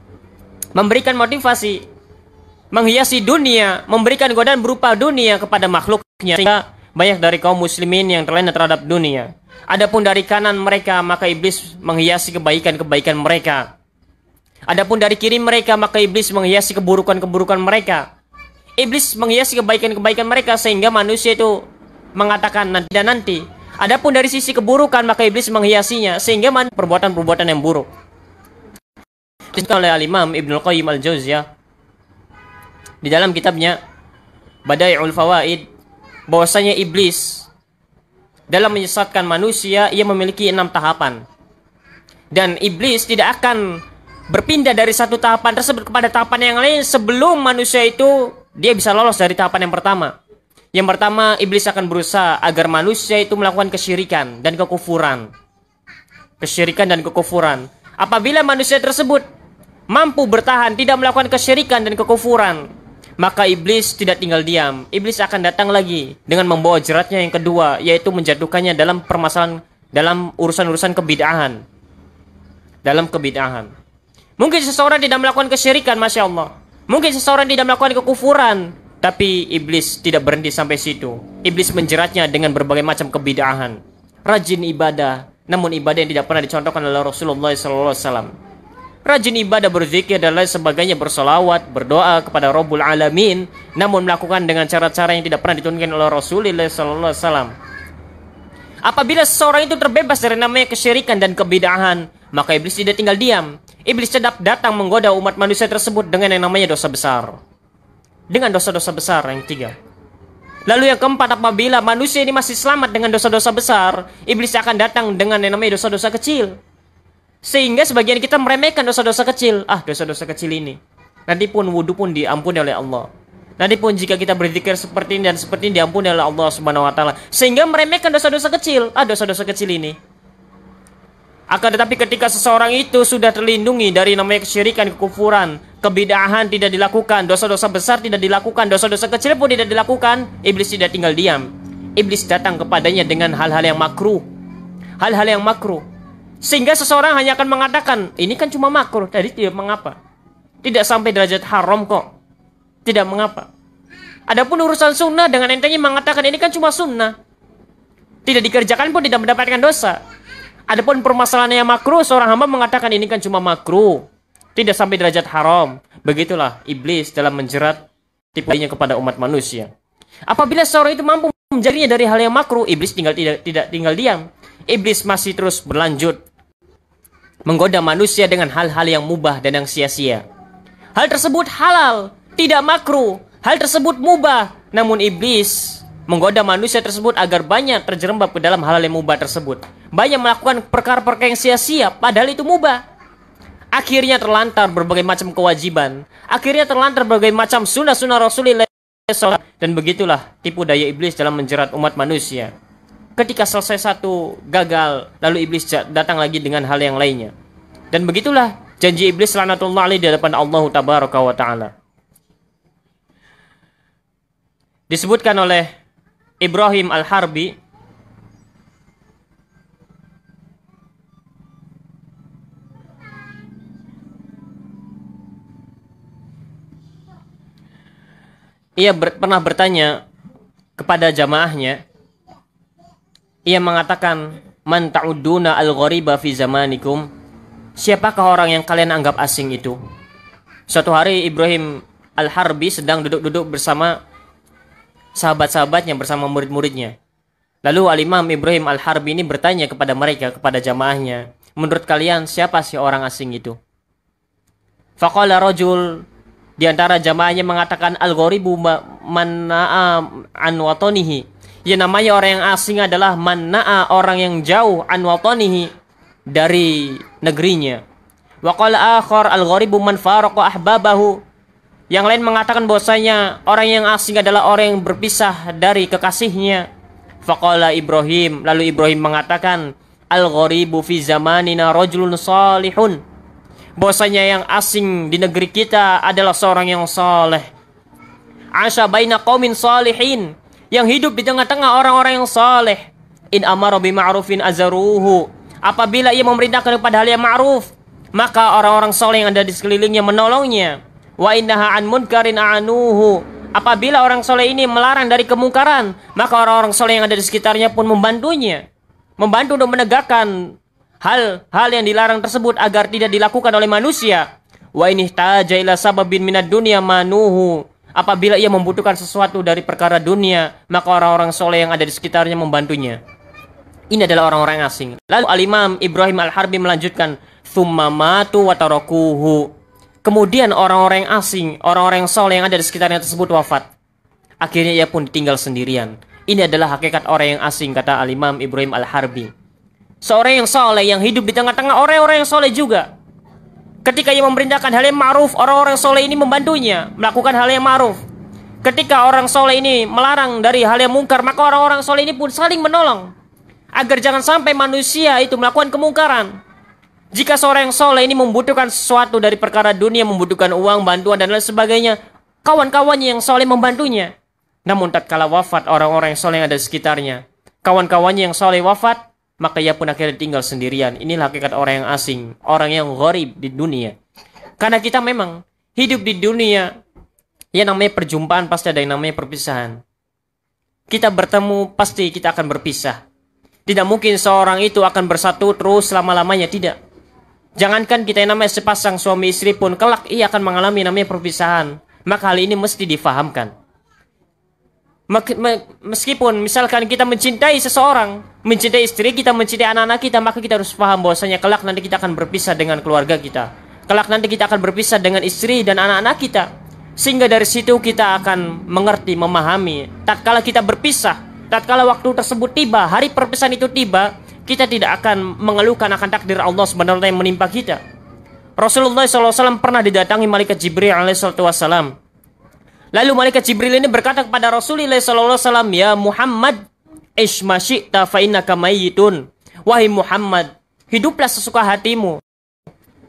memberikan motivasi, menghiasi dunia, memberikan godaan berupa dunia kepada makhluknya, sehingga banyak dari kaum muslimin yang terlena terhadap dunia. Adapun dari kanan mereka, maka iblis menghiasi kebaikan-kebaikan mereka. Adapun dari kiri mereka, maka iblis menghiasi keburukan-keburukan mereka. Iblis menghiasi kebaikan-kebaikan mereka sehingga manusia itu mengatakan nanti dan nanti. Adapun dari sisi keburukan, maka iblis menghiasinya sehingga perbuatan-perbuatan yang buruk. Disebutkan oleh Al-Imam Ibnul Qayyim Al-Jauziyah di dalam kitabnya Bada'i'ul Fawaid bahwasanya iblis dalam menyesatkan manusia ia memiliki 6 tahapan. Dan iblis tidak akan berpindah dari satu tahapan tersebut kepada tahapan yang lain sebelum manusia itu dia bisa lolos dari tahapan yang pertama. Yang pertama, iblis akan berusaha agar manusia itu melakukan kesyirikan dan kekufuran. Kesyirikan dan kekufuran. Apabila manusia tersebut mampu bertahan tidak melakukan kesyirikan dan kekufuran, maka iblis tidak tinggal diam. Iblis akan datang lagi dengan membawa jeratnya yang kedua, yaitu menjatuhkannya dalam permasalahan, dalam urusan-urusan kebid'ahan. Dalam kebid'ahan. Mungkin seseorang tidak melakukan kesyirikan, Masya Allah. Mungkin seseorang tidak melakukan kekufuran, tapi iblis tidak berhenti sampai situ. Iblis menjeratnya dengan berbagai macam kebid'ahan. Rajin ibadah, namun ibadah yang tidak pernah dicontohkan oleh Rasulullah SAW. Rajin ibadah, berzikir dan lain sebagainya, bersolawat, berdoa kepada Rabbul Alamin, namun melakukan dengan cara-cara yang tidak pernah ditunjukkan oleh Rasulullah SAW. Apabila seseorang itu terbebas dari namanya kesyirikan dan kebid'ahan, maka iblis tidak tinggal diam. Iblis tetap datang menggoda umat manusia tersebut dengan yang namanya dosa besar. Dengan dosa-dosa besar yang ketiga. Lalu yang keempat, apabila manusia ini masih selamat dengan dosa-dosa besar, iblis akan datang dengan yang namanya dosa-dosa kecil. Sehingga sebagian kita meremehkan dosa-dosa kecil. Dosa-dosa kecil ini nanti pun wudhu pun diampuni oleh Allah. Nanti pun jika kita berzikir seperti ini dan seperti ini diampuni oleh Allah Subhanahu wa taala. Sehingga meremehkan dosa-dosa kecil. Dosa-dosa kecil ini. Akan tetapi ketika seseorang itu sudah terlindungi dari namanya kesyirikan, kekufuran, kebid'ahan tidak dilakukan, dosa-dosa besar tidak dilakukan, dosa-dosa kecil pun tidak dilakukan, iblis tidak tinggal diam. Iblis datang kepadanya dengan hal-hal yang makruh. Hal-hal yang makruh. Sehingga seseorang hanya akan mengatakan, ini kan cuma makruh, jadi tidak mengapa. Tidak sampai derajat haram kok. Tidak mengapa. Adapun urusan sunnah dengan entengnya mengatakan ini kan cuma sunnah. Tidak dikerjakan pun tidak mendapatkan dosa. Adapun permasalahan yang makruh, seorang hamba mengatakan ini kan cuma makruh. Tidak sampai derajat haram. Begitulah iblis dalam menjerat tipunya kepada umat manusia. Apabila seorang itu mampu menjarinya dari hal yang makruh, iblis tidak tinggal diam. Iblis masih terus berlanjut menggoda manusia dengan hal-hal yang mubah dan yang sia-sia. Hal tersebut halal, tidak makruh. Hal tersebut mubah, Namun iblis menggoda manusia tersebut agar banyak terjerembab ke dalam hal yang mubah tersebut. Banyak melakukan perkara-perkara yang sia-sia, padahal itu mubah. Akhirnya terlantar berbagai macam kewajiban. Akhirnya terlantar berbagai macam sunnah-sunnah Rasulullah SAW. Dan begitulah tipu daya iblis dalam menjerat umat manusia. Ketika selesai satu gagal, lalu iblis datang lagi dengan hal yang lainnya. Dan begitulah janji iblis laknatullah alaihi di hadapan Allah tabaraka wa ta'ala. Disebutkan oleh Ibrahim Al-Harbi, ia pernah bertanya kepada jamaahnya. Ia mengatakan, "Man ta'udduna al-ghariba fi zamanikum?" Siapakah orang yang kalian anggap asing itu? Suatu hari Ibrahim Al-Harbi sedang duduk-duduk bersama sahabat-sahabatnya, bersama murid-muridnya. Lalu Al-Imam Ibrahim Al-Harbi ini bertanya kepada mereka, kepada jamaahnya, "Menurut kalian siapa sih orang asing itu?" Faqala rajul, di antara jamaahnya mengatakan, "Al-gharibu manna'a an watanihi." Ya, namanya orang yang asing adalah manna'a, orang yang jauh, an watanihi, dari negerinya. Wa qala akhar, "Al-gharibu man faraqa ahbabahu." Yang lain mengatakan bahwasanya orang yang asing adalah orang yang berpisah dari kekasihnya. Faqala Ibrahim, lalu Ibrahim mengatakan, "Al-gharibu fi zamanina rajulun salihun." Bahwasanya yang asing di negeri kita adalah seorang yang saleh. Asya baina qaumin salihin, yang hidup di tengah-tengah orang-orang yang saleh. In amara bi ma'rufin azaruhu. Apabila ia memerintahkan kepada hal yang ma'ruf, maka orang-orang saleh yang ada di sekelilingnya menolongnya. Wa innaha an munkarin a'anuhu. Apabila orang saleh ini melarang dari kemungkaran, maka orang-orang saleh yang ada di sekitarnya pun membantunya. Membantu untuk menegakkan hal-hal yang dilarang tersebut agar tidak dilakukan oleh manusia. Wa in ihtaja ila sababin minad dunya manuhu. Apabila ia membutuhkan sesuatu dari perkara dunia, maka orang-orang soleh yang ada di sekitarnya membantunya. Ini adalah orang-orang asing. Lalu Al-Imam Ibrahim Al-Harbi melanjutkan, "Tsumma matu wa tarakuhu." Kemudian orang-orang yang asing, orang-orang yang soleh yang ada di sekitarnya tersebut wafat. Akhirnya ia pun ditinggal sendirian. Ini adalah hakikat orang yang asing, kata Al-Imam Ibrahim Al-Harbi. Seorang yang soleh yang hidup di tengah-tengah orang-orang yang soleh juga. Ketika ia memerintahkan hal yang ma'ruf, orang-orang soleh ini membantunya melakukan hal yang ma'ruf. Ketika orang soleh ini melarang dari hal yang mungkar, maka orang-orang soleh ini pun saling menolong agar jangan sampai manusia itu melakukan kemungkaran. Jika seorang yang soleh ini membutuhkan sesuatu dari perkara dunia, membutuhkan uang, bantuan dan lain sebagainya, kawan-kawannya yang soleh membantunya. Namun tatkala wafat orang-orang yang soleh yang ada di sekitarnya, kawan-kawannya yang soleh wafat, maka ia pun akhirnya tinggal sendirian. Inilah hakikat orang yang asing, orang yang gharib di dunia. Karena kita memang hidup di dunia, yang namanya perjumpaan pasti ada yang namanya perpisahan. Kita bertemu pasti kita akan berpisah. Tidak mungkin seorang itu akan bersatu terus selama-lamanya, tidak. Jangankan kita yang namanya sepasang suami istri pun kelak ia akan mengalami namanya perpisahan. Maka hal ini mesti difahamkan. Meskipun misalkan kita mencintai seseorang, mencintai istri kita, mencintai anak-anak kita, maka kita harus paham bahwasanya kelak nanti kita akan berpisah dengan keluarga kita. Kelak nanti kita akan berpisah dengan istri dan anak-anak kita. Sehingga dari situ kita akan mengerti, memahami. Tatkala kita berpisah, tatkala waktu tersebut tiba, hari perpisahan itu tiba, kita tidak akan mengeluhkan akan takdir Allah sebenarnya yang menimpa kita. Rasulullah SAW pernah didatangi malaikat Jibril alaihissalam. Lalu malaikat Jibril ini berkata kepada Rasulullah SAW, "Ya Muhammad, ish ma syi'ta fa innaka mayyitun." Wahai Muhammad, hiduplah sesuka hatimu.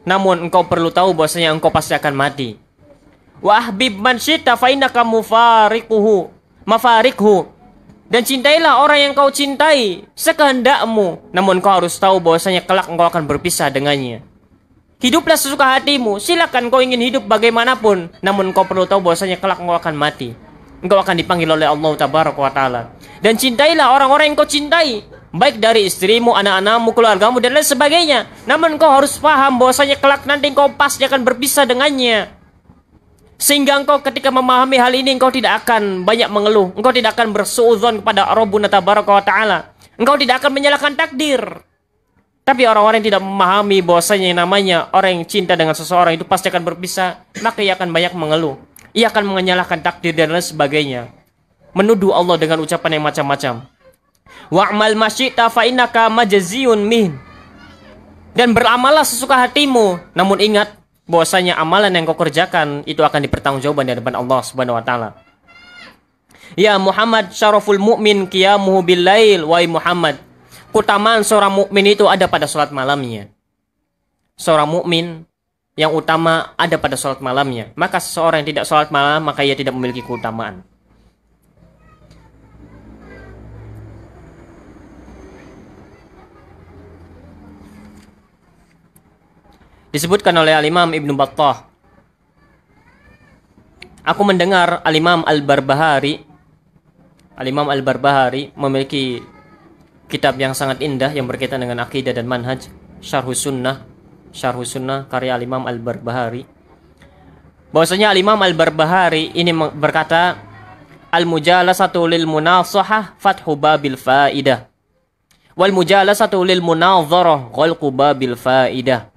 Namun engkau perlu tahu bahwasanya engkau pasti akan mati. Wa ahbib man syi'ta fa innaka mafarikhu. Dan cintailah orang yang kau cintai sekehendakmu. Namun kau harus tahu bahwasanya kelak engkau akan berpisah dengannya. Hiduplah sesuka hatimu. Silakan kau ingin hidup bagaimanapun, namun kau perlu tahu bahwasanya kelak engkau akan mati. Engkau akan dipanggil oleh Allah tabaraka wa taala. Dan cintailah orang-orang yang kau cintai, baik dari istrimu, anak-anakmu, keluargamu dan lain sebagainya. Namun kau harus paham bahwasanya kelak nanti engkau pasti akan berpisah dengannya. Sehingga engkau ketika memahami hal ini, engkau tidak akan banyak mengeluh. Engkau tidak akan bersuudzon kepada Rabbuna tabaraka wa taala. Engkau tidak akan menyalahkan takdir. Tapi orang-orang yang tidak memahami bahwasanya yang namanya orang yang cinta dengan seseorang itu pasti akan berpisah, maka ia akan banyak mengeluh. Ia akan menyalahkan takdir dan lain sebagainya. menuduh Allah dengan ucapan yang macam-macam. Wa'mal masyi'ta fa innaka majziyun min. Dan beramallah sesuka hatimu, namun ingat bahwasanya amalan yang kau kerjakan itu akan dipertanggungjawabkan di hadapan Allah Subhanahu wa taala. Ya Muhammad syaraful mu'min qiyamuhu bil lail. Wahai Muhammad, keutamaan seorang mukmin itu ada pada salat malamnya. Seorang mukmin yang utama ada pada salat malamnya. Maka seseorang yang tidak salat malam, maka ia tidak memiliki keutamaan. Disebutkan oleh Al-Imam Ibnu Battah, aku mendengar Al-Imam Al-Barbahari memiliki kitab yang sangat indah yang berkaitan dengan akidah dan manhaj, Syarhus Sunnah karya Al-Imam Al-Barbahari. Bahwasanya Al-Imam Al-Barbahari ini berkata, al-mujalasatu lil munasahah fathu babil faidah, wal mujalasatu lil munadharah ghalqu babil faidah.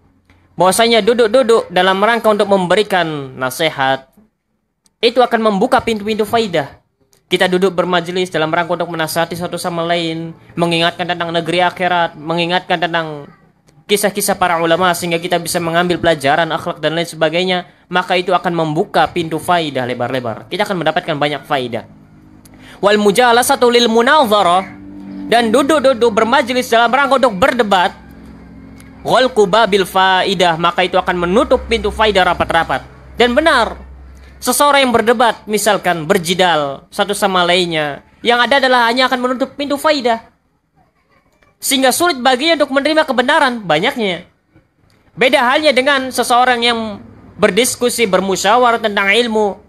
Bahwasanya duduk-duduk dalam rangka untuk memberikan nasihat itu akan membuka pintu-pintu faidah. Kita duduk bermajelis dalam rangka untuk menasihati satu sama lain, mengingatkan tentang negeri akhirat, mengingatkan tentang kisah-kisah para ulama sehingga kita bisa mengambil pelajaran akhlak dan lain sebagainya, maka itu akan membuka pintu faidah lebar-lebar. Kita akan mendapatkan banyak faidah. Wal mujalasatu lil munadharah, dan duduk-duduk bermajelis dalam rangka untuk berdebat, ghalqu babil faidah, maka itu akan menutup pintu faidah rapat-rapat. Dan benar, seseorang yang berdebat, misalkan berjidal satu sama lainnya, yang ada adalah hanya akan menutup pintu faidah, sehingga sulit baginya untuk menerima kebenaran banyaknya. Beda halnya dengan seseorang yang berdiskusi, bermusyawarah tentang ilmu.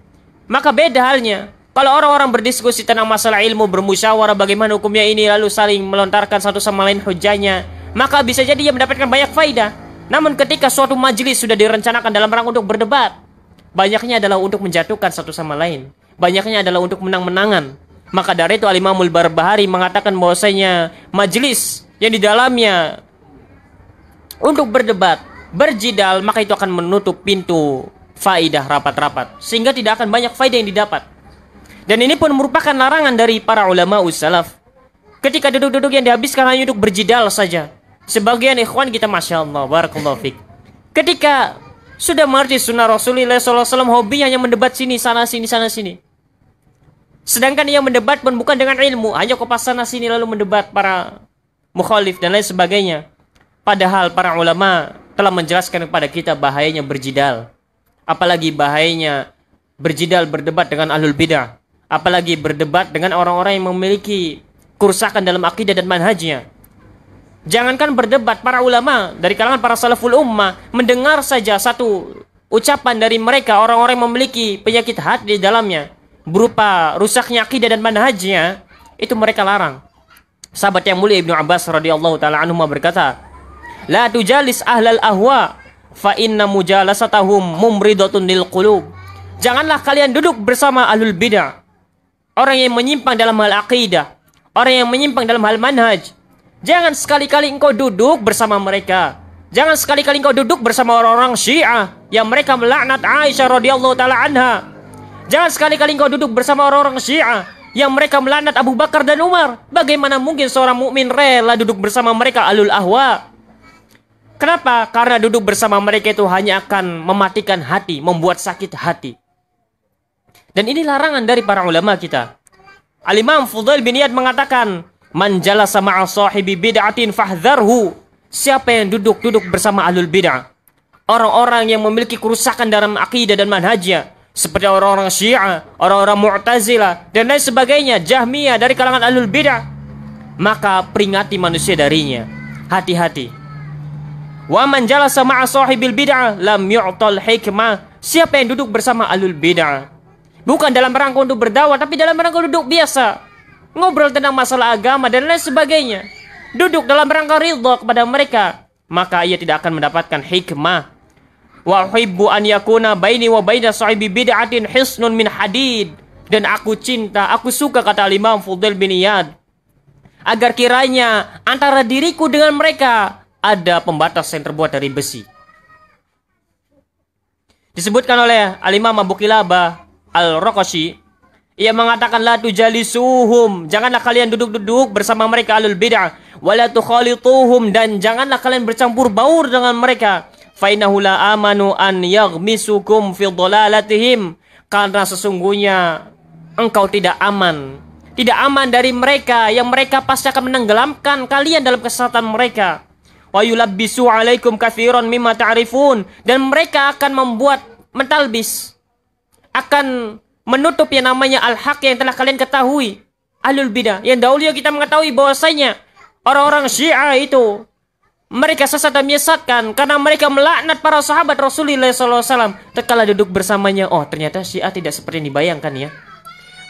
Maka beda halnya kalau orang-orang berdiskusi tentang masalah ilmu, bermusyawarah bagaimana hukumnya ini, lalu saling melontarkan satu sama lain hujahnya, maka bisa jadi ia mendapatkan banyak faidah. Namun ketika suatu majelis sudah direncanakan dalam rangka untuk berdebat, banyaknya adalah untuk menjatuhkan satu sama lain, banyaknya adalah untuk menang-menangan. Maka dari itu Al-Imamul Barbahari mengatakan bahwasanya majelis yang di dalamnya untuk berdebat, berjidal, maka itu akan menutup pintu faidah rapat-rapat, sehingga tidak akan banyak faidah yang didapat. Dan ini pun merupakan larangan dari para ulama ussalaf. Ketika duduk-duduk yang dihabiskan hanya untuk berjidal saja. Sebagian ikhwan kita, Masya Allah, barakallahu fiqh, ketika sudah mengerti sunnah Rasulullah SAW, hobinya hanya mendebat sini, sana, sini. Sedangkan ia mendebat pun bukan dengan ilmu, hanya kopas sana sini lalu mendebat para mukhalif dan lain sebagainya. Padahal para ulama telah menjelaskan kepada kita bahayanya berjidal. Apalagi bahayanya berjidal, berdebat dengan ahlul bidah. Apalagi berdebat dengan orang-orang yang memiliki kerusakan dalam akidah dan manhajnya. Jangankan berdebat, para ulama dari kalangan para salaful ummah mendengar saja satu ucapan dari mereka, orang-orang yang memiliki penyakit hati di dalamnya berupa rusaknya akidah dan manhajnya, itu mereka larang. Sahabat yang mulia Ibnu Abbas radhiyallahu taala anhu berkata, "La tujalis ahlal ahwa fa inna mujalasatahum mumridatun lil qulub." Janganlah kalian duduk bersama ahlul bidah, orang yang menyimpang dalam hal akidah, orang yang menyimpang dalam hal manhaj. Jangan sekali-kali engkau duduk bersama mereka. Jangan sekali-kali engkau duduk bersama orang-orang Syiah yang mereka melaknat Aisyah radhiyallahu taala anha. Jangan sekali-kali engkau duduk bersama orang-orang Syiah yang mereka melaknat Abu Bakar dan Umar. Bagaimana mungkin seorang mukmin rela duduk bersama mereka alul ahwa? Kenapa? Karena duduk bersama mereka itu hanya akan mematikan hati, membuat sakit hati. Dan ini larangan dari para ulama kita. Al-Imam Fudail bin Iyad mengatakan, "Man jalasa ma'a sahibi bid'atin fahdharhu." Siapa yang duduk bersama ahlul bid'ah, orang-orang yang memiliki kerusakan dalam akidah dan manhajnya, seperti orang-orang Syiah, orang-orang Mu'tazilah dan lain sebagainya, Jahmiyah dari kalangan ahlul bid'ah, maka peringati manusia darinya. Hati-hati. Wa man jalasa ma'a sahibil bid'ah lam yu'tal hikmah. Siapa yang duduk bersama ahlul bid'ah, bukan dalam rangka untuk berdakwah, tapi dalam rangka duduk biasa, ngobrol tentang masalah agama dan lain sebagainya, duduk dalam rangka ridha kepada mereka, maka ia tidak akan mendapatkan hikmah. Wa uhibbu an yakuna baini wa baina sahibi bid'atin hisnun min hadid. Dan aku cinta, aku suka, kata Imam Fudail bin Iyad, agar kiranya antara diriku dengan mereka ada pembatas yang terbuat dari besi. Disebutkan oleh Al-Imam Abu Qilabah Al-Raqashi, Ia mengatakan la tujalisuhum, janganlah kalian duduk-duduk bersama mereka ahlul bid'ah, wala tukhalituhum, dan janganlah kalian bercampur baur dengan mereka. Fa innahu la amanu an yaghmisukum fi dhalalatihim, karena sesungguhnya engkau tidak aman dari mereka yang mereka pasti akan menenggelamkan kalian dalam kesesatan mereka. Wa yulabbisu alaikum katsiran mimma ta'rifun, dan mereka akan membuat mentalbis, akan menutup yang namanya al-haq yang telah kalian ketahui. Ahlul bidah yang dahulu kita mengetahui bahwasanya orang-orang Syiah itu mereka sesat dan menyesatkan karena mereka melaknat para sahabat Rasulullah SAW. Tatkala duduk bersamanya, oh ternyata Syiah tidak seperti yang dibayangkan ya.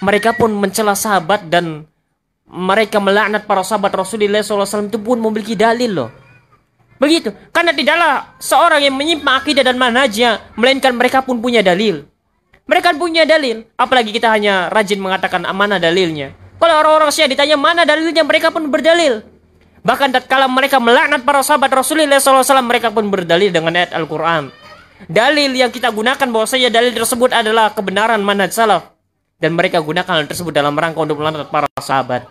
Mereka pun mencela sahabat dan mereka melaknat para sahabat Rasulullah SAW, itu pun memiliki dalil loh. Begitu, karena tidaklah seorang yang menyimpang akidah dan manhajnya, melainkan mereka pun punya dalil. Mereka punya dalil, apalagi kita hanya rajin mengatakan mana dalilnya. Kalau orang-orang Syiah ditanya mana dalilnya, mereka pun berdalil. Bahkan tatkala mereka melaknat para sahabat Rasulullah SAW, mereka pun berdalil dengan ayat Al-Quran. Dalil yang kita gunakan bahwasanya dalil tersebut adalah kebenaran manhaj salaf, dan mereka gunakan hal tersebut dalam rangka untuk melaknat para sahabat.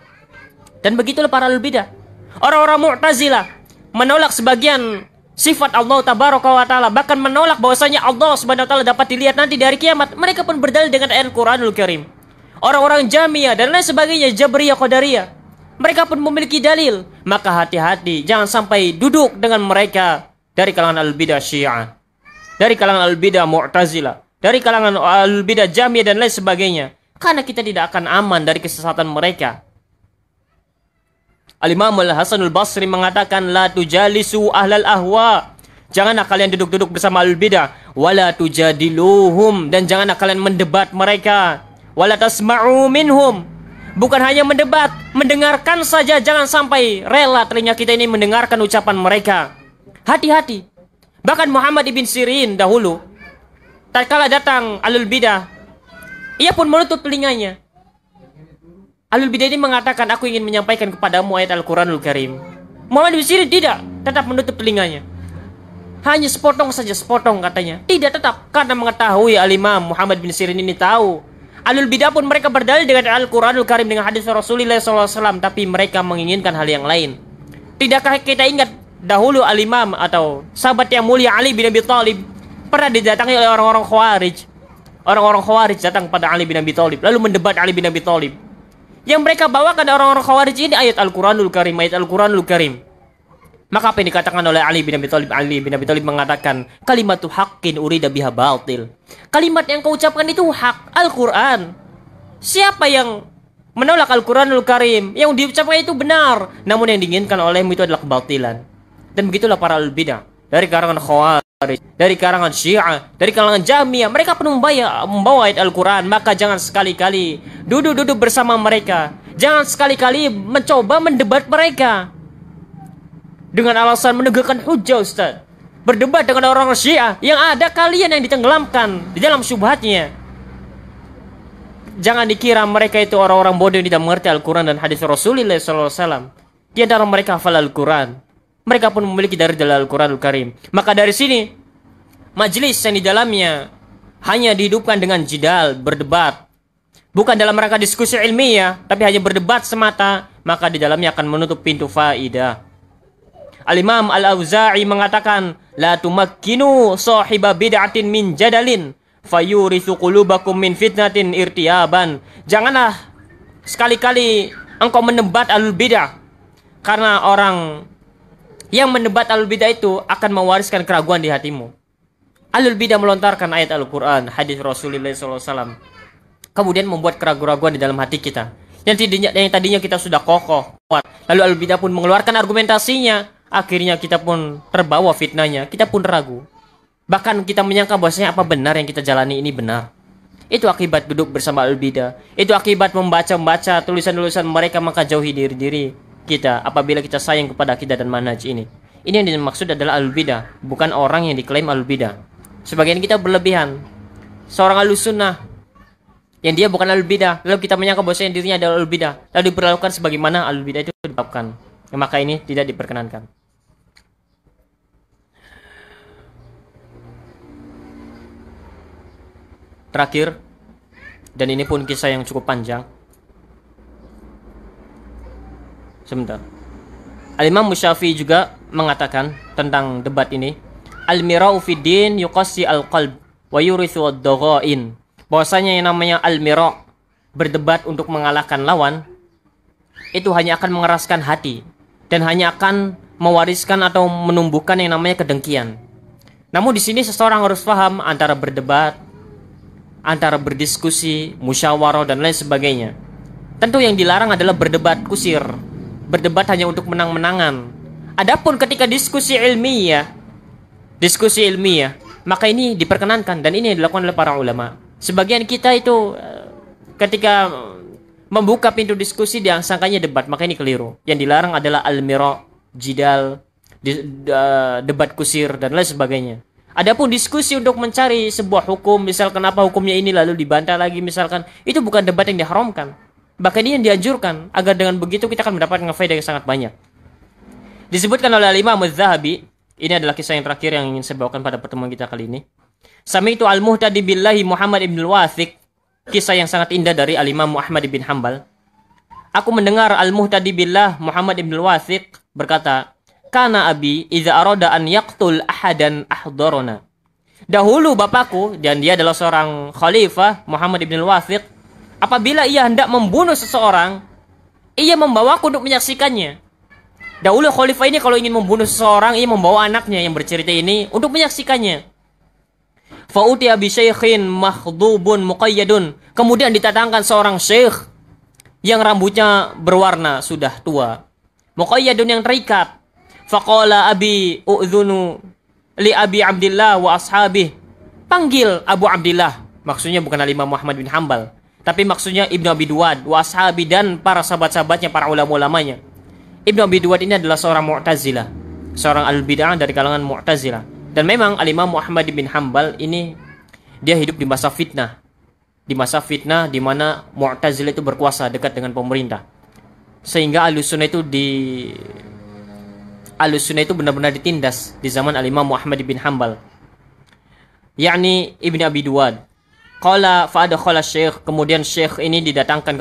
Dan begitulah para al-bidah. Orang-orang Mu'tazilah menolak sebagian sifat Allah tabaraka wa ta'ala, bahkan menolak bahwasanya Allah subhanahu wa ta'ala dapat dilihat nanti di hari kiamat. Mereka pun berdalil dengan ayat Al-Quranul Karim. Orang-orang Jahmiyah dan lain sebagainya, Jabriyah, Qadariyah, mereka pun memiliki dalil. Maka hati-hati, jangan sampai duduk dengan mereka dari kalangan al-bidah Syiah, dari kalangan al-bidah Mu'tazilah, dari kalangan al-bidah Jahmiyah dan lain sebagainya, karena kita tidak akan aman dari kesesatan mereka. Al-Imam Al-Hasan Al-Basri mengatakan la tujalisu ahlal ahwa, janganlah kalian duduk-duduk bersama al-bidah, wala tujadiluhum, dan janganlah kalian mendebat mereka, wala tasma'u minhum, bukan hanya mendebat, mendengarkan saja, jangan sampai rela telinga kita ini mendengarkan ucapan mereka. Hati-hati. Bahkan Muhammad ibn Sirin dahulu, tatkala datang ahlul bidah, ia pun menutup telinganya. Ahlul bidah ini mengatakan, aku ingin menyampaikan kepadamu ayat Al-Quranul Karim. Muhammad bin Sirin tidak, tetap menutup telinganya. Hanya sepotong saja, sepotong katanya. Tidak, tetap, karena mengetahui Al-Imam Muhammad bin Sirin ini tahu. Ahlul bidah pun mereka berdalil dengan Al-Quranul Karim, dengan hadis Rasulullah SAW, tapi mereka menginginkan hal yang lain. Tidakkah kita ingat dahulu Al-Imam atau sahabat yang mulia Ali bin Abi Thalib pernah didatangi oleh orang-orang Khawarij. Orang-orang Khawarij datang pada Ali bin Abi Thalib, lalu mendebat Ali bin Abi Thalib. Yang mereka bawakan orang-orang Khawarij ini ayat Al-Quranul Karim, ayat Al-Quranul Karim. Maka apa yang dikatakan oleh Ali bin Abi Thalib? Ali bin Abi Thalib mengatakan, kalimatu haqqin urida biha batil. Kalimat yang kau ucapkan itu hak, Al-Quran. Siapa yang menolak Al-Quranul Karim? Yang diucapkan itu benar, namun yang diinginkan olehmu itu adalah kebatilan. Dan begitulah para al-bidah, dari karangan Khawarij, dari karangan Syiah, dari kalangan Jahmiyah, mereka pun membawa ayat Al-Quran. Maka jangan sekali-kali duduk-duduk bersama mereka, jangan sekali-kali mencoba mendebat mereka dengan alasan menegakkan hujjah. Ustaz, berdebat dengan orang Syiah, yang ada kalian yang ditenggelamkan di dalam syubhatnya. Jangan dikira mereka itu orang-orang bodoh yang tidak mengerti Al-Quran dan hadis Rasulullah SAW. Di antara mereka hafal Al-Quran, mereka pun memiliki dari Al-Quranul Karim. Maka dari sini, majelis yang di dalamnya hanya dihidupkan dengan jidal, berdebat, bukan dalam rangka diskusi ilmiah, tapi hanya berdebat semata, maka di dalamnya akan menutup pintu faidah. Al-Imam Al-Auza'i mengatakan, la tumakkinu sahiba bid'atin min jadalin fayurithu qulubakum min fitnatin irtiyaban. Janganlah sekali-kali engkau mendebat ahlul bidah, karena orang yang mendebat ahlul bidah itu akan mewariskan keraguan di hatimu. Ahlul bidah melontarkan ayat Al-Quran, hadis Rasulullah SAW, kemudian membuat keraguan-keraguan di dalam hati kita. Yang tadinya kita sudah kokoh, kuat. Lalu ahlul bidah pun mengeluarkan argumentasinya. Akhirnya kita pun terbawa fitnahnya, kita pun ragu. Bahkan kita menyangka bahwasanya apa benar yang kita jalani ini benar. Itu akibat duduk bersama ahlul bidah. Itu akibat membaca-baca tulisan-tulisan mereka, maka jauhi diri kita apabila kita sayang kepada akidah dan manhaj ini. Ini yang dimaksud adalah ahlul bidah, bukan orang yang diklaim ahlul bidah. Sebagian kita berlebihan. Seorang ahlus sunnah yang dia bukan ahlul bidah, lalu kita menyangka bahwasanya dirinya adalah ahlul bidah, lalu diperlakukan sebagaimana ahlul bidah itu ditetapkan. Maka ini tidak diperkenankan. Terakhir, Dan ini pun kisah yang cukup panjang. Sebentar. Al-Imam Syafi'i juga mengatakan tentang debat ini, al-mira'u fid din yuqassi al-qalb wa yurithu ad-daghain. Bahwasanya yang namanya al-mira', berdebat untuk mengalahkan lawan, itu hanya akan mengeraskan hati dan hanya akan mewariskan atau menumbuhkan yang namanya kedengkian. Namun di sini seseorang harus paham antara berdebat, antara berdiskusi, musyawarah dan lain sebagainya. Tentu yang dilarang adalah berdebat kusir, berdebat hanya untuk menang-menangan. Adapun ketika diskusi ilmiah, maka ini diperkenankan dan ini dilakukan oleh para ulama. Sebagian kita itu ketika membuka pintu diskusi diangsangkannya debat, maka ini keliru. Yang dilarang adalah al-mira', jidal, debat kusir dan lain sebagainya. Adapun diskusi untuk mencari sebuah hukum, misal kenapa hukumnya ini lalu dibantah lagi misalkan, itu bukan debat yang diharamkan. Bahkan ini yang dianjurkan, agar dengan begitu kita akan mendapatkan faedah yang sangat banyak. Disebutkan oleh Imam Az-Zahabi, ini adalah kisah yang terakhir yang ingin saya bawakan pada pertemuan kita kali ini. Sami'tu al-Muhtadi billahi Muhammad ibn al-Wathiq, kisah yang sangat indah dari al-Imam Muhammad bin Hanbal. Aku mendengar al-Muhtadi billah Muhammad ibn al-Wathiq berkata, kana abi idza arada an yaqtul ahadan ahdarana. Dahulu bapakku, dan dia adalah seorang khalifah Muhammad ibn al-Wathiq, apabila ia hendak membunuh seseorang, ia membawaku untuk menyaksikannya. Dahulu khalifah ini kalau ingin membunuh seseorang, ia membawa anaknya yang bercerita ini untuk menyaksikannya. Fa'utiya bi syaikhin makhdubun muqayyadun. Kemudian didatangkan seorang syekh yang rambutnya berwarna, sudah tua. Muqayyadun, yang terikat. Faqala abi u'dhunu li abi Abdillah wa ashabih. Panggil Abu Abdillah. Maksudnya bukan Imam Muhammad bin Hanbal, tapi maksudnya Ibnu Abi Duwad wa ashabi, dan para sahabat-sahabatnya, para ulama-ulamanya. Ibnu Abi Duwad ini adalah seorang Mu'tazilah, seorang al-bid'ah dari kalangan Mu'tazilah. Dan memang al-Imam Muhammad bin Hanbal ini dia hidup di masa fitnah. Di masa fitnah di mana Mu'tazilah itu berkuasa dekat dengan pemerintah. Sehingga Ahlussunnah itu benar-benar ditindas di zaman al-Imam Muhammad bin Hanbal. Yakni Ibnu Abi Duwad. Qala fa'adakhala syekh, kemudian syekh ini didatangkan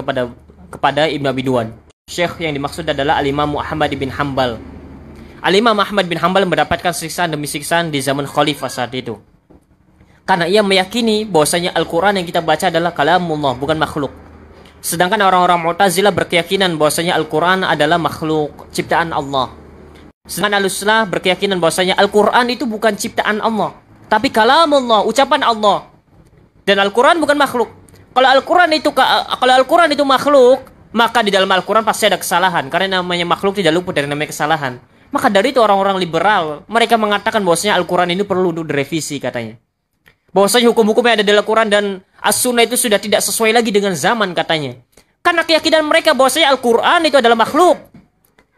kepada Ibnu Abi Duwad. Syekh yang dimaksud adalah al-Imam Muhammad bin Hanbal. Al-Imam Ahmad bin Hanbal mendapatkan siksaan demi siksaan di zaman khalifah saat itu. Karena ia meyakini bahwasanya Al-Quran yang kita baca adalah kalamullah, bukan makhluk. Sedangkan orang-orang Mu'tazilah berkeyakinan bahwasanya Al-Quran adalah makhluk, ciptaan Allah. Sedangkan Ahlussunnah berkeyakinan bahwasanya Al-Quran itu bukan ciptaan Allah, tapi kalamullah, ucapan Allah. Dan Al-Quran bukan makhluk. Kalau Al-Quran itu makhluk, maka di dalam Al-Quran pasti ada kesalahan. Karena namanya makhluk tidak luput dari namanya kesalahan. Maka dari itu orang-orang liberal, mereka mengatakan bahwasanya Al-Quran ini perlu direvisi katanya. Bahwasanya hukum-hukum yang ada di Al-Quran dan As-Sunnah itu sudah tidak sesuai lagi dengan zaman katanya. Karena keyakinan mereka bahwasanya Al-Quran itu adalah makhluk.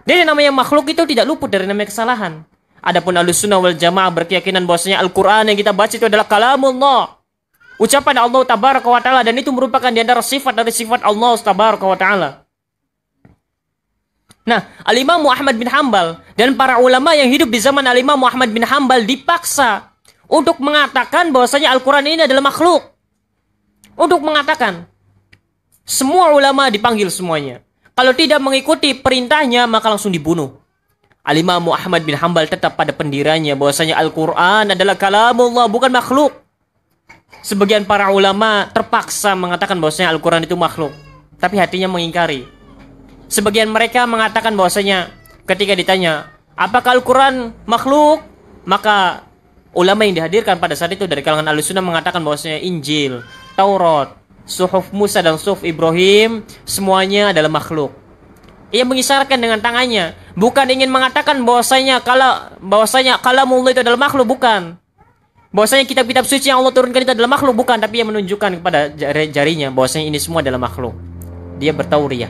Dan yang namanya makhluk itu tidak luput dari namanya kesalahan. Adapun Ahlussunnah wal Jamaah berkeyakinan bahwasanya Al-Quran yang kita baca itu adalah kalamullah, ucapan Allah tabaraka wa ta'ala, dan itu merupakan di antara sifat dari sifat Allah tabaraka wa ta'ala. Nah, Al-Imam Muhammad bin Hanbal dan para ulama yang hidup di zaman Al-Imam Muhammad bin Hanbal dipaksa untuk mengatakan bahwasanya Al-Quran ini adalah makhluk. Untuk mengatakan. Semua ulama dipanggil semuanya. Kalau tidak mengikuti perintahnya, maka langsung dibunuh. Al-Imam Muhammad bin Hanbal tetap pada pendiriannya bahwasanya Al-Quran adalah kalamullah, bukan makhluk. Sebagian para ulama terpaksa mengatakan bahwasanya Al-Quran itu makhluk, tapi hatinya mengingkari. Sebagian mereka mengatakan bahwasanya ketika ditanya, apakah Al-Quran makhluk? Maka ulama yang dihadirkan pada saat itu dari kalangan Ahlussunnah mengatakan bahwasanya Injil, Taurat, Suhuf Musa dan Suhuf Ibrahim semuanya adalah makhluk. Ia mengisarkan dengan tangannya, bukan ingin mengatakan bahwasanya kalamullah itu adalah makhluk, bukan. Bahwasanya kitab-kitab suci yang Allah turunkan itu adalah makhluk, bukan, tapi ia menunjukkan kepada jarinya bahwasanya ini semua adalah makhluk. Dia bertauriyah.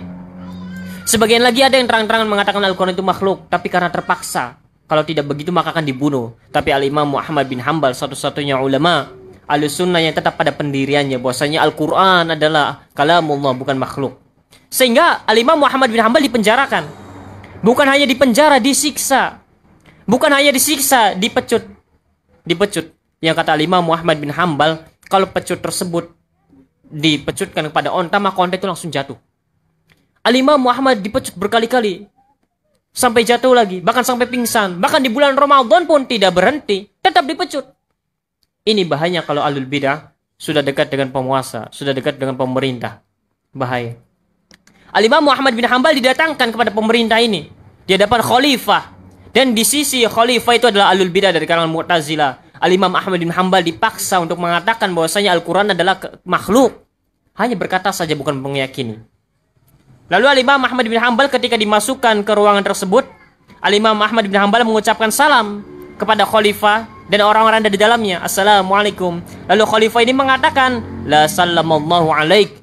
Sebagian lagi ada yang terang-terangan mengatakan Al-Quran itu makhluk, tapi karena terpaksa. Kalau tidak begitu maka akan dibunuh. Tapi Al-Imam Muhammad bin Hanbal satu-satunya ulama Ahlussunnah yang tetap pada pendiriannya bahwasanya Al-Quran adalah kalamullah, bukan makhluk. Sehingga Al-Imam Muhammad bin Hanbal dipenjarakan. Bukan hanya dipenjara, disiksa. Bukan hanya disiksa, dipecut. Yang kata Al-Imam Muhammad bin Hanbal, kalau pecut tersebut dipecutkan kepada onta, maka onta itu langsung jatuh. Al-Imam Muhammad dipecut berkali-kali sampai jatuh lagi, bahkan sampai pingsan. Bahkan di bulan Ramadan pun tidak berhenti, tetap dipecut. Ini bahaya kalau ahlul bidah sudah dekat dengan penguasa, sudah dekat dengan pemerintah. Bahaya. Al-Imam Muhammad bin Hanbal didatangkan kepada pemerintah ini di hadapan khalifah, dan di sisi khalifah itu adalah ahlul bidah dari kalangan Mu'tazilah. Al-Imam Ahmad bin Hanbal dipaksa untuk mengatakan bahwasanya Al-Quran adalah makhluk. Hanya berkata saja, bukan meyakini. Lalu Al-Imam Ahmad bin Hanbal ketika dimasukkan ke ruangan tersebut, Al-Imam Ahmad bin Hanbal mengucapkan salam kepada khalifah dan orang-orang ada di dalamnya. Assalamualaikum. Lalu khalifah ini mengatakan, la sallamallahu alaik.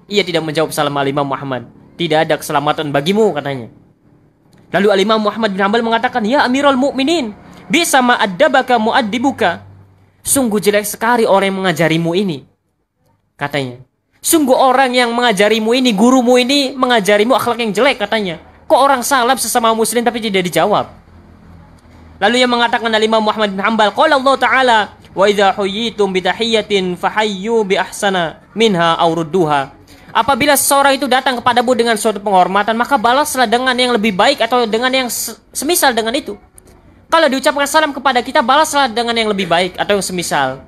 Ia tidak menjawab salam Al-Imam Muhammad. Tidak ada keselamatan bagimu, katanya. Lalu Al-Imam Muhammad bin Hanbal mengatakan, ya Amirul Mukminin, bisa ma'addabaka mu'addibuka. Sungguh jelek sekali orang yang mengajarimu ini, katanya. Sungguh orang yang mengajarimu ini, gurumu ini mengajarimu akhlak yang jelek, katanya. Kok orang salam sesama muslim tapi tidak dijawab? Lalu yang mengatakan Al-Imam Muhammad bin Hanbal, qala Allah Ta'ala, wa idza huyyitum bi tahiyyatin fahayyu bi ahsana minha aw rudduha. Apabila seseorang itu datang kepadamu dengan suatu penghormatan, maka balaslah dengan yang lebih baik atau dengan yang semisal dengan itu. Kalau diucapkan salam kepada kita, balaslah dengan yang lebih baik atau yang semisal.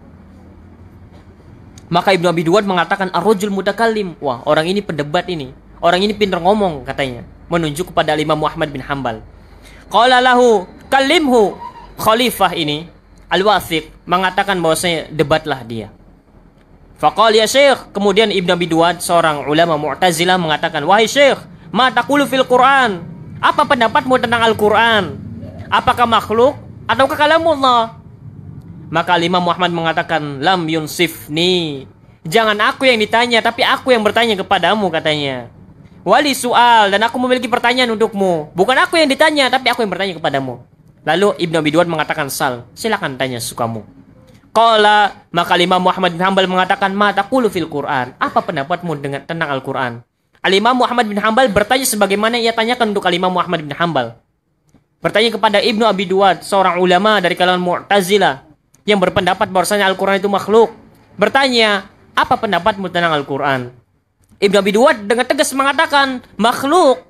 Maka Ibnu Abi Duad mengatakan, ar-rajul mutakallim. Wah, orang ini pendebat ini. Orang ini pintar ngomong, katanya. Menunjuk kepada Imam Muhammad bin Hanbal. Qala lahu kallimhu. Khalifah ini, Al-Wathiq, mengatakan bahwasanya debatlah dia. Faqal ya Syekh. Kemudian Ibnu Abi Duad, seorang ulama Mu'tazilah, mengatakan, wahai Syekh, ma taqulu fil Qur'an? Apa pendapatmu tentang Al-Qur'an? Apakah makhluk ataukah kalamullah? Maka Imam Muhammad mengatakan, lam yunsifni. Jangan aku yang ditanya, tapi aku yang bertanya kepadamu, katanya. Wali soal, dan aku memiliki pertanyaan untukmu. Bukan aku yang ditanya, tapi aku yang bertanya kepadamu. Lalu Ibnu Abi Duad mengatakan, sal, silakan tanya sukamu. Qala, maka Imam Muhammad bin Hanbal mengatakan, ma taqulu fil Qur'an? Apa pendapatmu tentang Al-Qur'an? Al-Imam Muhammad bin Hanbal bertanya sebagaimana ia tanyakan untuk Al-Imam Muhammad bin Hanbal. Bertanya kepada Ibnu Abi Duad, seorang ulama dari kalangan Mu'tazilah yang berpendapat bahwasanya Al-Quran itu makhluk. Bertanya, apa pendapatmu tentang Al-Quran? Ibnu Abi Duad dengan tegas mengatakan, makhluk.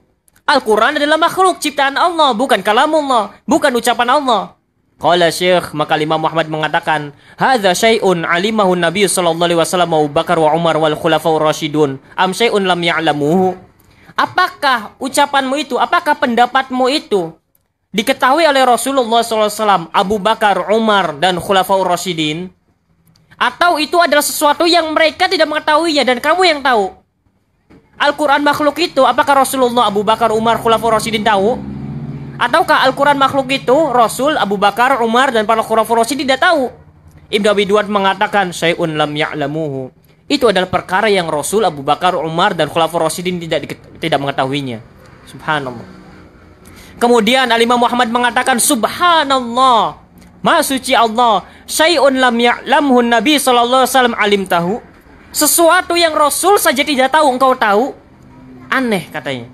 Al-Quran adalah makhluk, ciptaan Allah, bukan kalamullah, bukan ucapan Allah. Qala Syekh, maka Imam Muhammad mengatakan, hadza syai'un alimahu Nabi sallallahu alaihi wasallam Abu Bakar wa Umar wal khulafaur rasyidun, am syai'un lam ya'lamuhu. Apakah ucapanmu itu, apakah pendapatmu itu diketahui oleh Rasulullah SAW, Abu Bakar, Umar, dan Khulafaur Rasyidin? Atau itu adalah sesuatu yang mereka tidak mengetahuinya dan kamu yang tahu? Al-Quran makhluk itu, apakah Rasulullah, Abu Bakar, Umar, Khulafaur Rasyidin tahu? Ataukah Al-Quran makhluk itu Rasul, Abu Bakar, Umar, dan para Khulafaur Rasyidin tidak tahu? Ibnu Abi Duad mengatakan, syai'un lam ya'lamuhu. Itu adalah perkara yang Rasul, Abu Bakar, Umar, dan Khulafaur Rasyidin tidak mengetahuinya. Subhanallah. Kemudian Al-Imam Muhammad mengatakan, subhanallah, maha suci Allah, syai'un lam ya'lamhu Nabi sallallahu alaihi wasallam alim tahu. Sesuatu yang Rasul saja tidak tahu, engkau tahu. Aneh, katanya.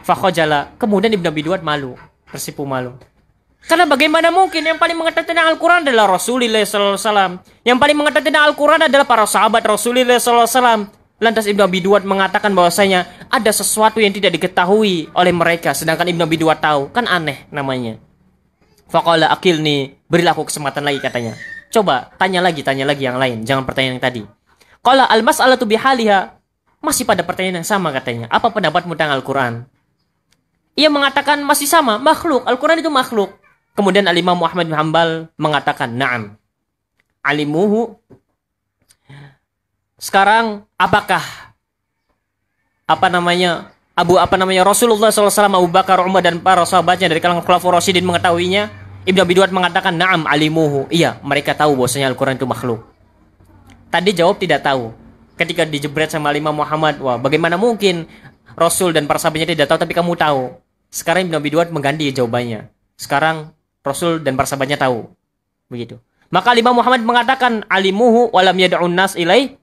Fakhajala. Kemudian Ibnu Abi Duad malu, tersipu malu. Karena bagaimana mungkin yang paling mengetahui tentang Al-Quran adalah Rasulullah sallallahu alaihi wasallam. Yang paling mengetahui tentang Al-Quran adalah para sahabat Rasulullah sallallahu alaihi wasallam. Lantas Ibnu Abi Duad mengatakan bahwasanya ada sesuatu yang tidak diketahui oleh mereka, sedangkan Ibnu Abi Duad tahu. Kan aneh namanya. Faqala akilni, berilah aku kesempatan lagi, katanya. Coba tanya lagi yang lain, jangan pertanyaan yang tadi. Qala al-mas'alatu bihaliha, masih pada pertanyaan yang sama, katanya. Apa pendapatmu tentang Al-Quran? Ia mengatakan masih sama, makhluk, Al-Quran itu makhluk. Kemudian Al-Imam Muhammad bin Hanbal mengatakan, na'am, alimuhu. Sekarang apakah Rasulullah SAW, Abu Bakar, Umar, dan para sahabatnya dari kalangan Khulafaur Rasyidin mengetahuinya? Ibnu Abi Duad mengatakan, na'am alimuhu. Iya, mereka tahu bahwasanya Al-Quran itu makhluk. Tadi jawab tidak tahu. Ketika dijebret sama Imam Muhammad, wah, bagaimana mungkin Rasul dan para sahabatnya tidak tahu tapi kamu tahu? Sekarang Ibnu Abi Duad mengganti jawabannya. Sekarang Rasul dan para sahabatnya tahu. Begitu. Maka Imam Muhammad mengatakan, alimuhu walam yad'un nas ilaih.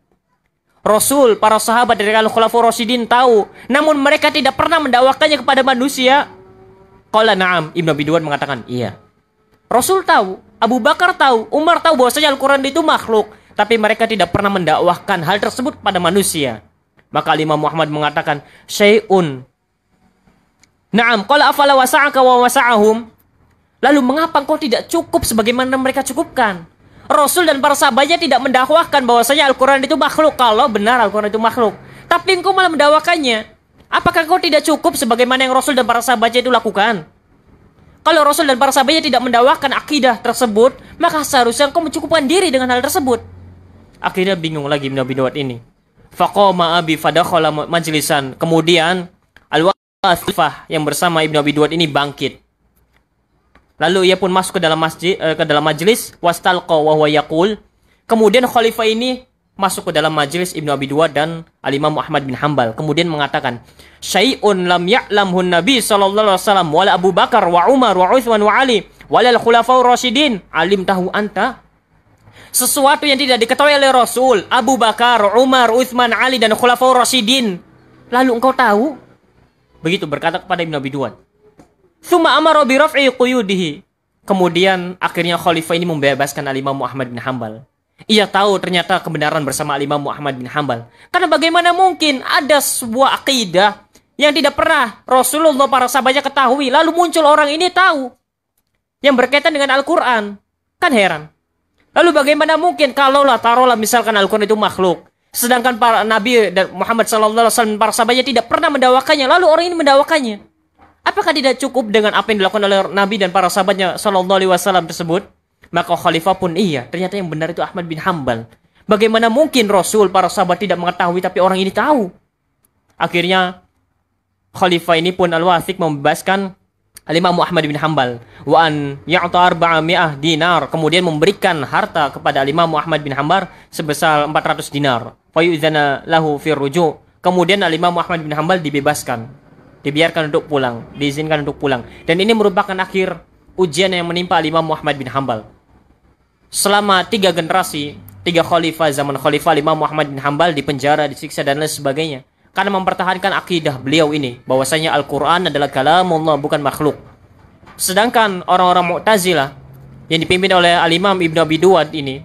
Rasul, para sahabat dari kalangan Khulafaur Rasyidin tahu, namun mereka tidak pernah mendakwakannya kepada manusia. Qala na'am, Ibnu Abi Duad mengatakan, iya. Rasul tahu, Abu Bakar tahu, Umar tahu bahwasanya Al-Quran itu makhluk, tapi mereka tidak pernah mendakwahkan hal tersebut pada manusia. Maka Imam Muhammad mengatakan, syai'un. Naam, qala afala wasa'aka wa wasa'ahum. Lalu mengapa engkau tidak cukup sebagaimana mereka cukupkan? Rasul dan para sahabatnya tidak mendakwahkan bahwasanya Al-Quran itu makhluk. Kalau benar Al-Quran itu makhluk, tapi engkau malah mendakwakannya. Apakah engkau tidak cukup sebagaimana yang Rasul dan para sahabatnya itu lakukan? Kalau Rasul dan para sahabatnya tidak mendakwakan akidah tersebut, maka seharusnya engkau mencukupkan diri dengan hal tersebut. Akhirnya bingung lagi Ibnu Abi Duad ini. Faqama abi fadakhala majlisan. Kemudian Al-Wathifah yang bersama Ibnu Abi Duad ini bangkit. Lalu ia pun masuk ke dalam masjid, ke dalam majlis, wastalqa wa huwa yaqul. Kemudian khalifah ini masuk ke dalam majlis Ibnu Abi Duad dan Al-Imam Ahmad bin Hanbal. Kemudian mengatakan, syai'un lam ya'lamhu Nabi sallallahu alaihi wasallam wala Abu Bakar wa Umar wa Utsman wa Ali walal khulafaur rasyidin alim tahu anta. Sesuatu yang tidak diketahui oleh Rasul, Abu Bakar, Umar, Utsman, Ali dan khulafaur rasyidin. Lalu engkau tahu? Begitu berkata kepada Ibnu Abi Duad. Tsumma amara bi raf'i quyudihi. Kemudian akhirnya khalifah ini membebaskan Al-Imam Ahmad bin Hanbal. Ia tahu ternyata kebenaran bersama Al-Imam Ahmad bin Hanbal. Karena bagaimana mungkin ada sebuah akidah yang tidak pernah Rasulullah para sahabatnya ketahui, lalu muncul orang ini tahu yang berkaitan dengan Al-Quran. Kan heran. Lalu bagaimana mungkin kalaulah taruhlah misalkan Al-Quran itu makhluk, sedangkan para Nabi dan Muhammad SAW para sahabatnya tidak pernah mendakwakannya, lalu orang ini mendakwakannya. Apakah tidak cukup dengan apa yang dilakukan oleh Nabi dan para sahabatnya sallallahu alaihi wasallam tersebut? Maka khalifah pun ternyata yang benar itu Ahmad bin Hanbal. Bagaimana mungkin Rasul para sahabat tidak mengetahui tapi orang ini tahu? Akhirnya khalifah ini pun Al-Wathiq membebaskan Al-Imam Ahmad bin Hanbal wa an ya'ta 400 dinar, kemudian memberikan harta kepada Al-Imam Ahmad bin Hanbal sebesar 400 dinar. Fa yu'dzana lahu fi ruju'. Kemudian Al-Imam Ahmad bin Hanbal dibebaskan. Dibiarkan untuk pulang, diizinkan untuk pulang. Dan ini merupakan akhir ujian yang menimpa Imam Muhammad bin Hanbal. Selama 3 generasi, 3 khalifah, zaman khalifah Imam Muhammad bin Hanbal dipenjara, disiksa dan lain sebagainya. Karena mempertahankan akidah beliau ini, bahwasanya Al-Quran adalah kalamullah, bukan makhluk. Sedangkan orang-orang Mu'tazilah, yang dipimpin oleh Al-Imam Ibnu Abi Duad ini,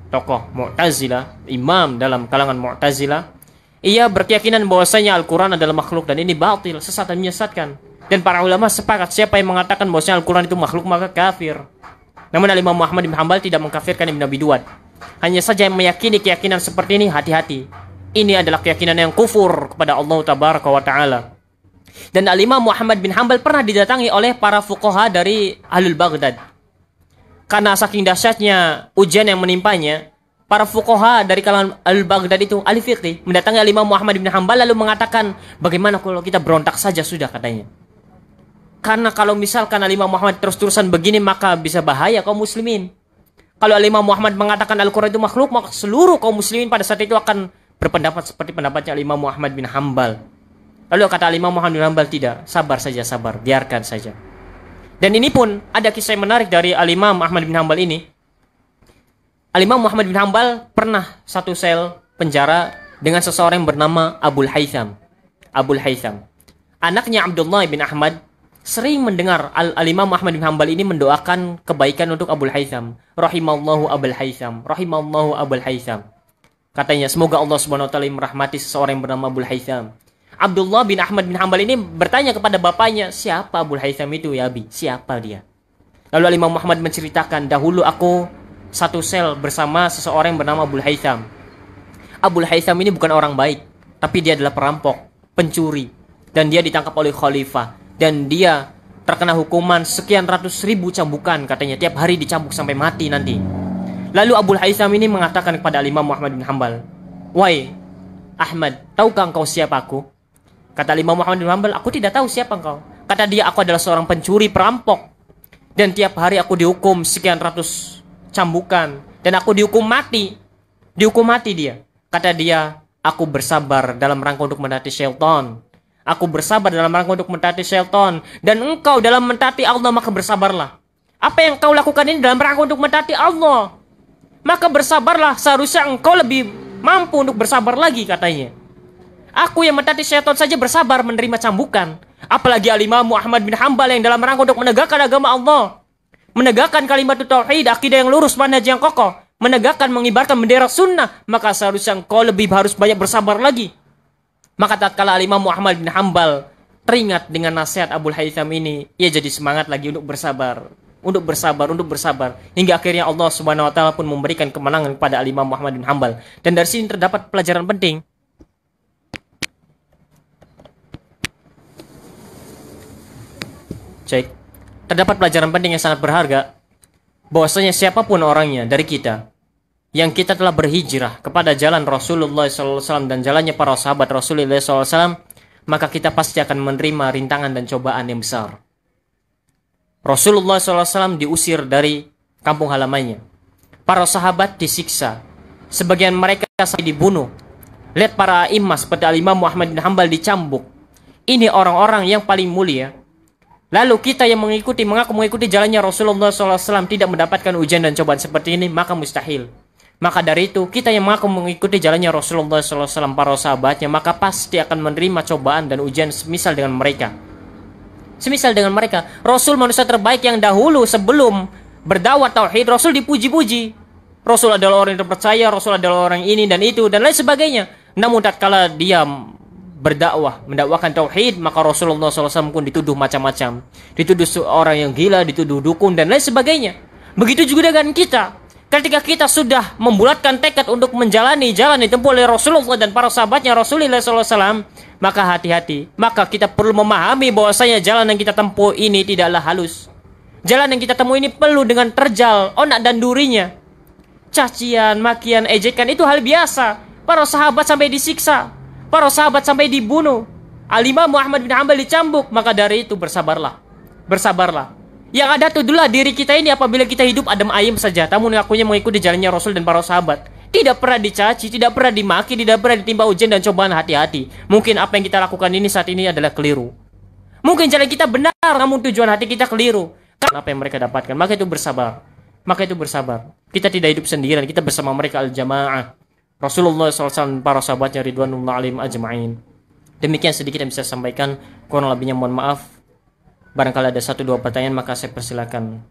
tokoh Mu'tazilah, imam dalam kalangan Mu'tazilah, ia berkeyakinan bahwasanya Al-Quran adalah makhluk dan ini batil, sesat dan menyesatkan. Dan para ulama sepakat siapa yang mengatakan bahwasanya Al-Quran itu makhluk maka kafir. Namun Imam Muhammad bin Hanbal tidak mengkafirkan Ibnu Abi Duad. Hanya saja yang meyakini keyakinan seperti ini hati-hati. Ini adalah keyakinan yang kufur kepada Allah Tabaraka wa Ta'ala. Dan Imam Muhammad bin Hanbal pernah didatangi oleh para fuqaha dari Ahlul Baghdad. Karena saking dahsyatnya ujian yang menimpanya, para fuqaha dari kalangan Al-Baghdad itu, ahli fiqh, mendatangi Imam Muhammad bin Hanbal lalu mengatakan, bagaimana kalau kita berontak saja sudah, katanya. Karena kalau misalkan Imam Muhammad terus-terusan begini maka bisa bahaya kaum muslimin. Kalau Imam Muhammad mengatakan Al-Quran itu makhluk, maka seluruh kaum muslimin pada saat itu akan berpendapat seperti pendapatnya Imam Muhammad bin Hanbal. Lalu kata Imam Muhammad bin Hanbal, tidak, sabar saja, sabar, biarkan saja. Dan ini pun ada kisah menarik dari Imam Ahmad bin Hanbal ini. Al-Imam Muhammad bin Hanbal pernah satu sel penjara dengan seseorang yang bernama Abul Haytham. Abul Haytham. Anaknya Abdullah bin Ahmad sering mendengar Al-Imam Muhammad bin Hanbal ini mendoakan kebaikan untuk Abul Haytham. Rahimallahu Abul Haytham. Rahimallahu Abul Haytham. Katanya, semoga Allah Subhanahu wa taala merahmati seseorang yang bernama Abul Haytham. Abdullah bin Ahmad bin Hanbal ini bertanya kepada bapaknya, siapa Abul Haytham itu ya Abi? Siapa dia? Lalu Al-Imam Muhammad menceritakan, dahulu aku satu sel bersama seseorang yang bernama Abul Haytham. Abul Haytham ini bukan orang baik, tapi dia adalah perampok, pencuri, dan dia ditangkap oleh khalifah, dan dia terkena hukuman sekian ratus ribu cambukan, katanya tiap hari dicambuk sampai mati nanti. Lalu Abul Haytham ini mengatakan kepada Imam Muhammad bin Hanbal, wahai Ahmad, tahukah engkau siapa aku? Kata Imam Muhammad bin Hanbal, aku tidak tahu siapa engkau. Kata dia, aku adalah seorang pencuri, perampok, dan tiap hari aku dihukum sekian ratus cambukan dan aku dihukum mati dia. Kata dia, aku bersabar dalam rangka untuk mentaati syaitan. Aku bersabar dalam rangka untuk mentaati syaitan, dan engkau dalam mentaati Allah maka bersabarlah. Apa yang kau lakukan ini dalam rangka untuk mentaati Allah, maka bersabarlah. Seharusnya engkau lebih mampu untuk bersabar lagi, katanya. Aku yang mentaati syaitan saja bersabar menerima cambukan, apalagi Al-Imam Muhammad bin Hanbal yang dalam rangka untuk menegakkan agama Allah, menegakkan kalimat tauhid, akidah yang lurus, manhaj yang kokoh, menegakkan, mengibarkan bendera sunnah, maka seharusnya engkau lebih harus banyak bersabar lagi. Maka tatkala Imam Muhammad bin Hambal teringat dengan nasihat Abul Haytham ini, ia jadi semangat lagi untuk bersabar. Untuk bersabar. Hingga akhirnya Allah Subhanahu wa taala pun memberikan kemenangan kepada Imam Muhammad bin Hambal. Dan dari sini terdapat pelajaran penting. Cek. Terdapat pelajaran penting yang sangat berharga. Bahwasanya siapapun orangnya dari kita yang kita telah berhijrah kepada jalan Rasulullah SAW dan jalannya para sahabat Rasulullah SAW, maka kita pasti akan menerima rintangan dan cobaan yang besar. Rasulullah SAW diusir dari kampung halamannya. Para sahabat disiksa. Sebagian mereka sampai dibunuh. Lihat para imam seperti Imam Muhammad bin Hambal dicambuk. Ini orang-orang yang paling mulia. Lalu kita yang mengaku mengikuti jalannya Rasulullah SAW tidak mendapatkan ujian dan cobaan seperti ini, maka mustahil. Maka dari itu, kita yang mengaku mengikuti jalannya Rasulullah SAW, para sahabatnya, maka pasti akan menerima cobaan dan ujian semisal dengan mereka. Rasul manusia terbaik yang dahulu sebelum berdakwah tauhid, Rasul dipuji-puji. Rasul adalah orang yang terpercaya, Rasul adalah orang ini dan itu dan lain sebagainya. Namun tatkala dia mendakwakan tauhid, maka Rasulullah SAW pun dituduh macam-macam. Dituduh orang yang gila, dituduh dukun dan lain sebagainya. Begitu juga dengan kita. Ketika kita sudah membulatkan tekad untuk menjalani jalan yang ditempuh oleh Rasulullah dan para sahabatnya Rasulullah SAW, maka hati-hati. Maka kita perlu memahami bahwasanya jalan yang kita tempuh ini tidaklah halus. Jalan yang kita tempuh ini penuh dengan terjal, onak dan durinya. Cacian, makian, ejekan itu hal biasa. Para sahabat sampai disiksa. Para sahabat sampai dibunuh. Al-Imam Muhammad bin Hambal dicambuk. Maka dari itu bersabarlah. Yang ada tuh dulu diri kita ini apabila kita hidup adem ayem saja, namun ngakunya mengikuti jalannya Rasul dan para sahabat. Tidak pernah dicaci, tidak pernah dimaki, tidak pernah ditimpa ujian dan cobaan. Hati-hati. Mungkin apa yang kita lakukan ini saat ini adalah keliru. Mungkin jalan kita benar, namun tujuan hati kita keliru. Karena apa yang mereka dapatkan, maka itu bersabar. Kita tidak hidup sendirian, kita bersama mereka al-jamaah. Rasulullah SAW dan para sahabatnya ridwanullah alaihim ajma'in. Demikian sedikit yang bisa saya sampaikan. Kurang lebihnya mohon maaf. Barangkali ada 1-2 pertanyaan, maka saya persilakan.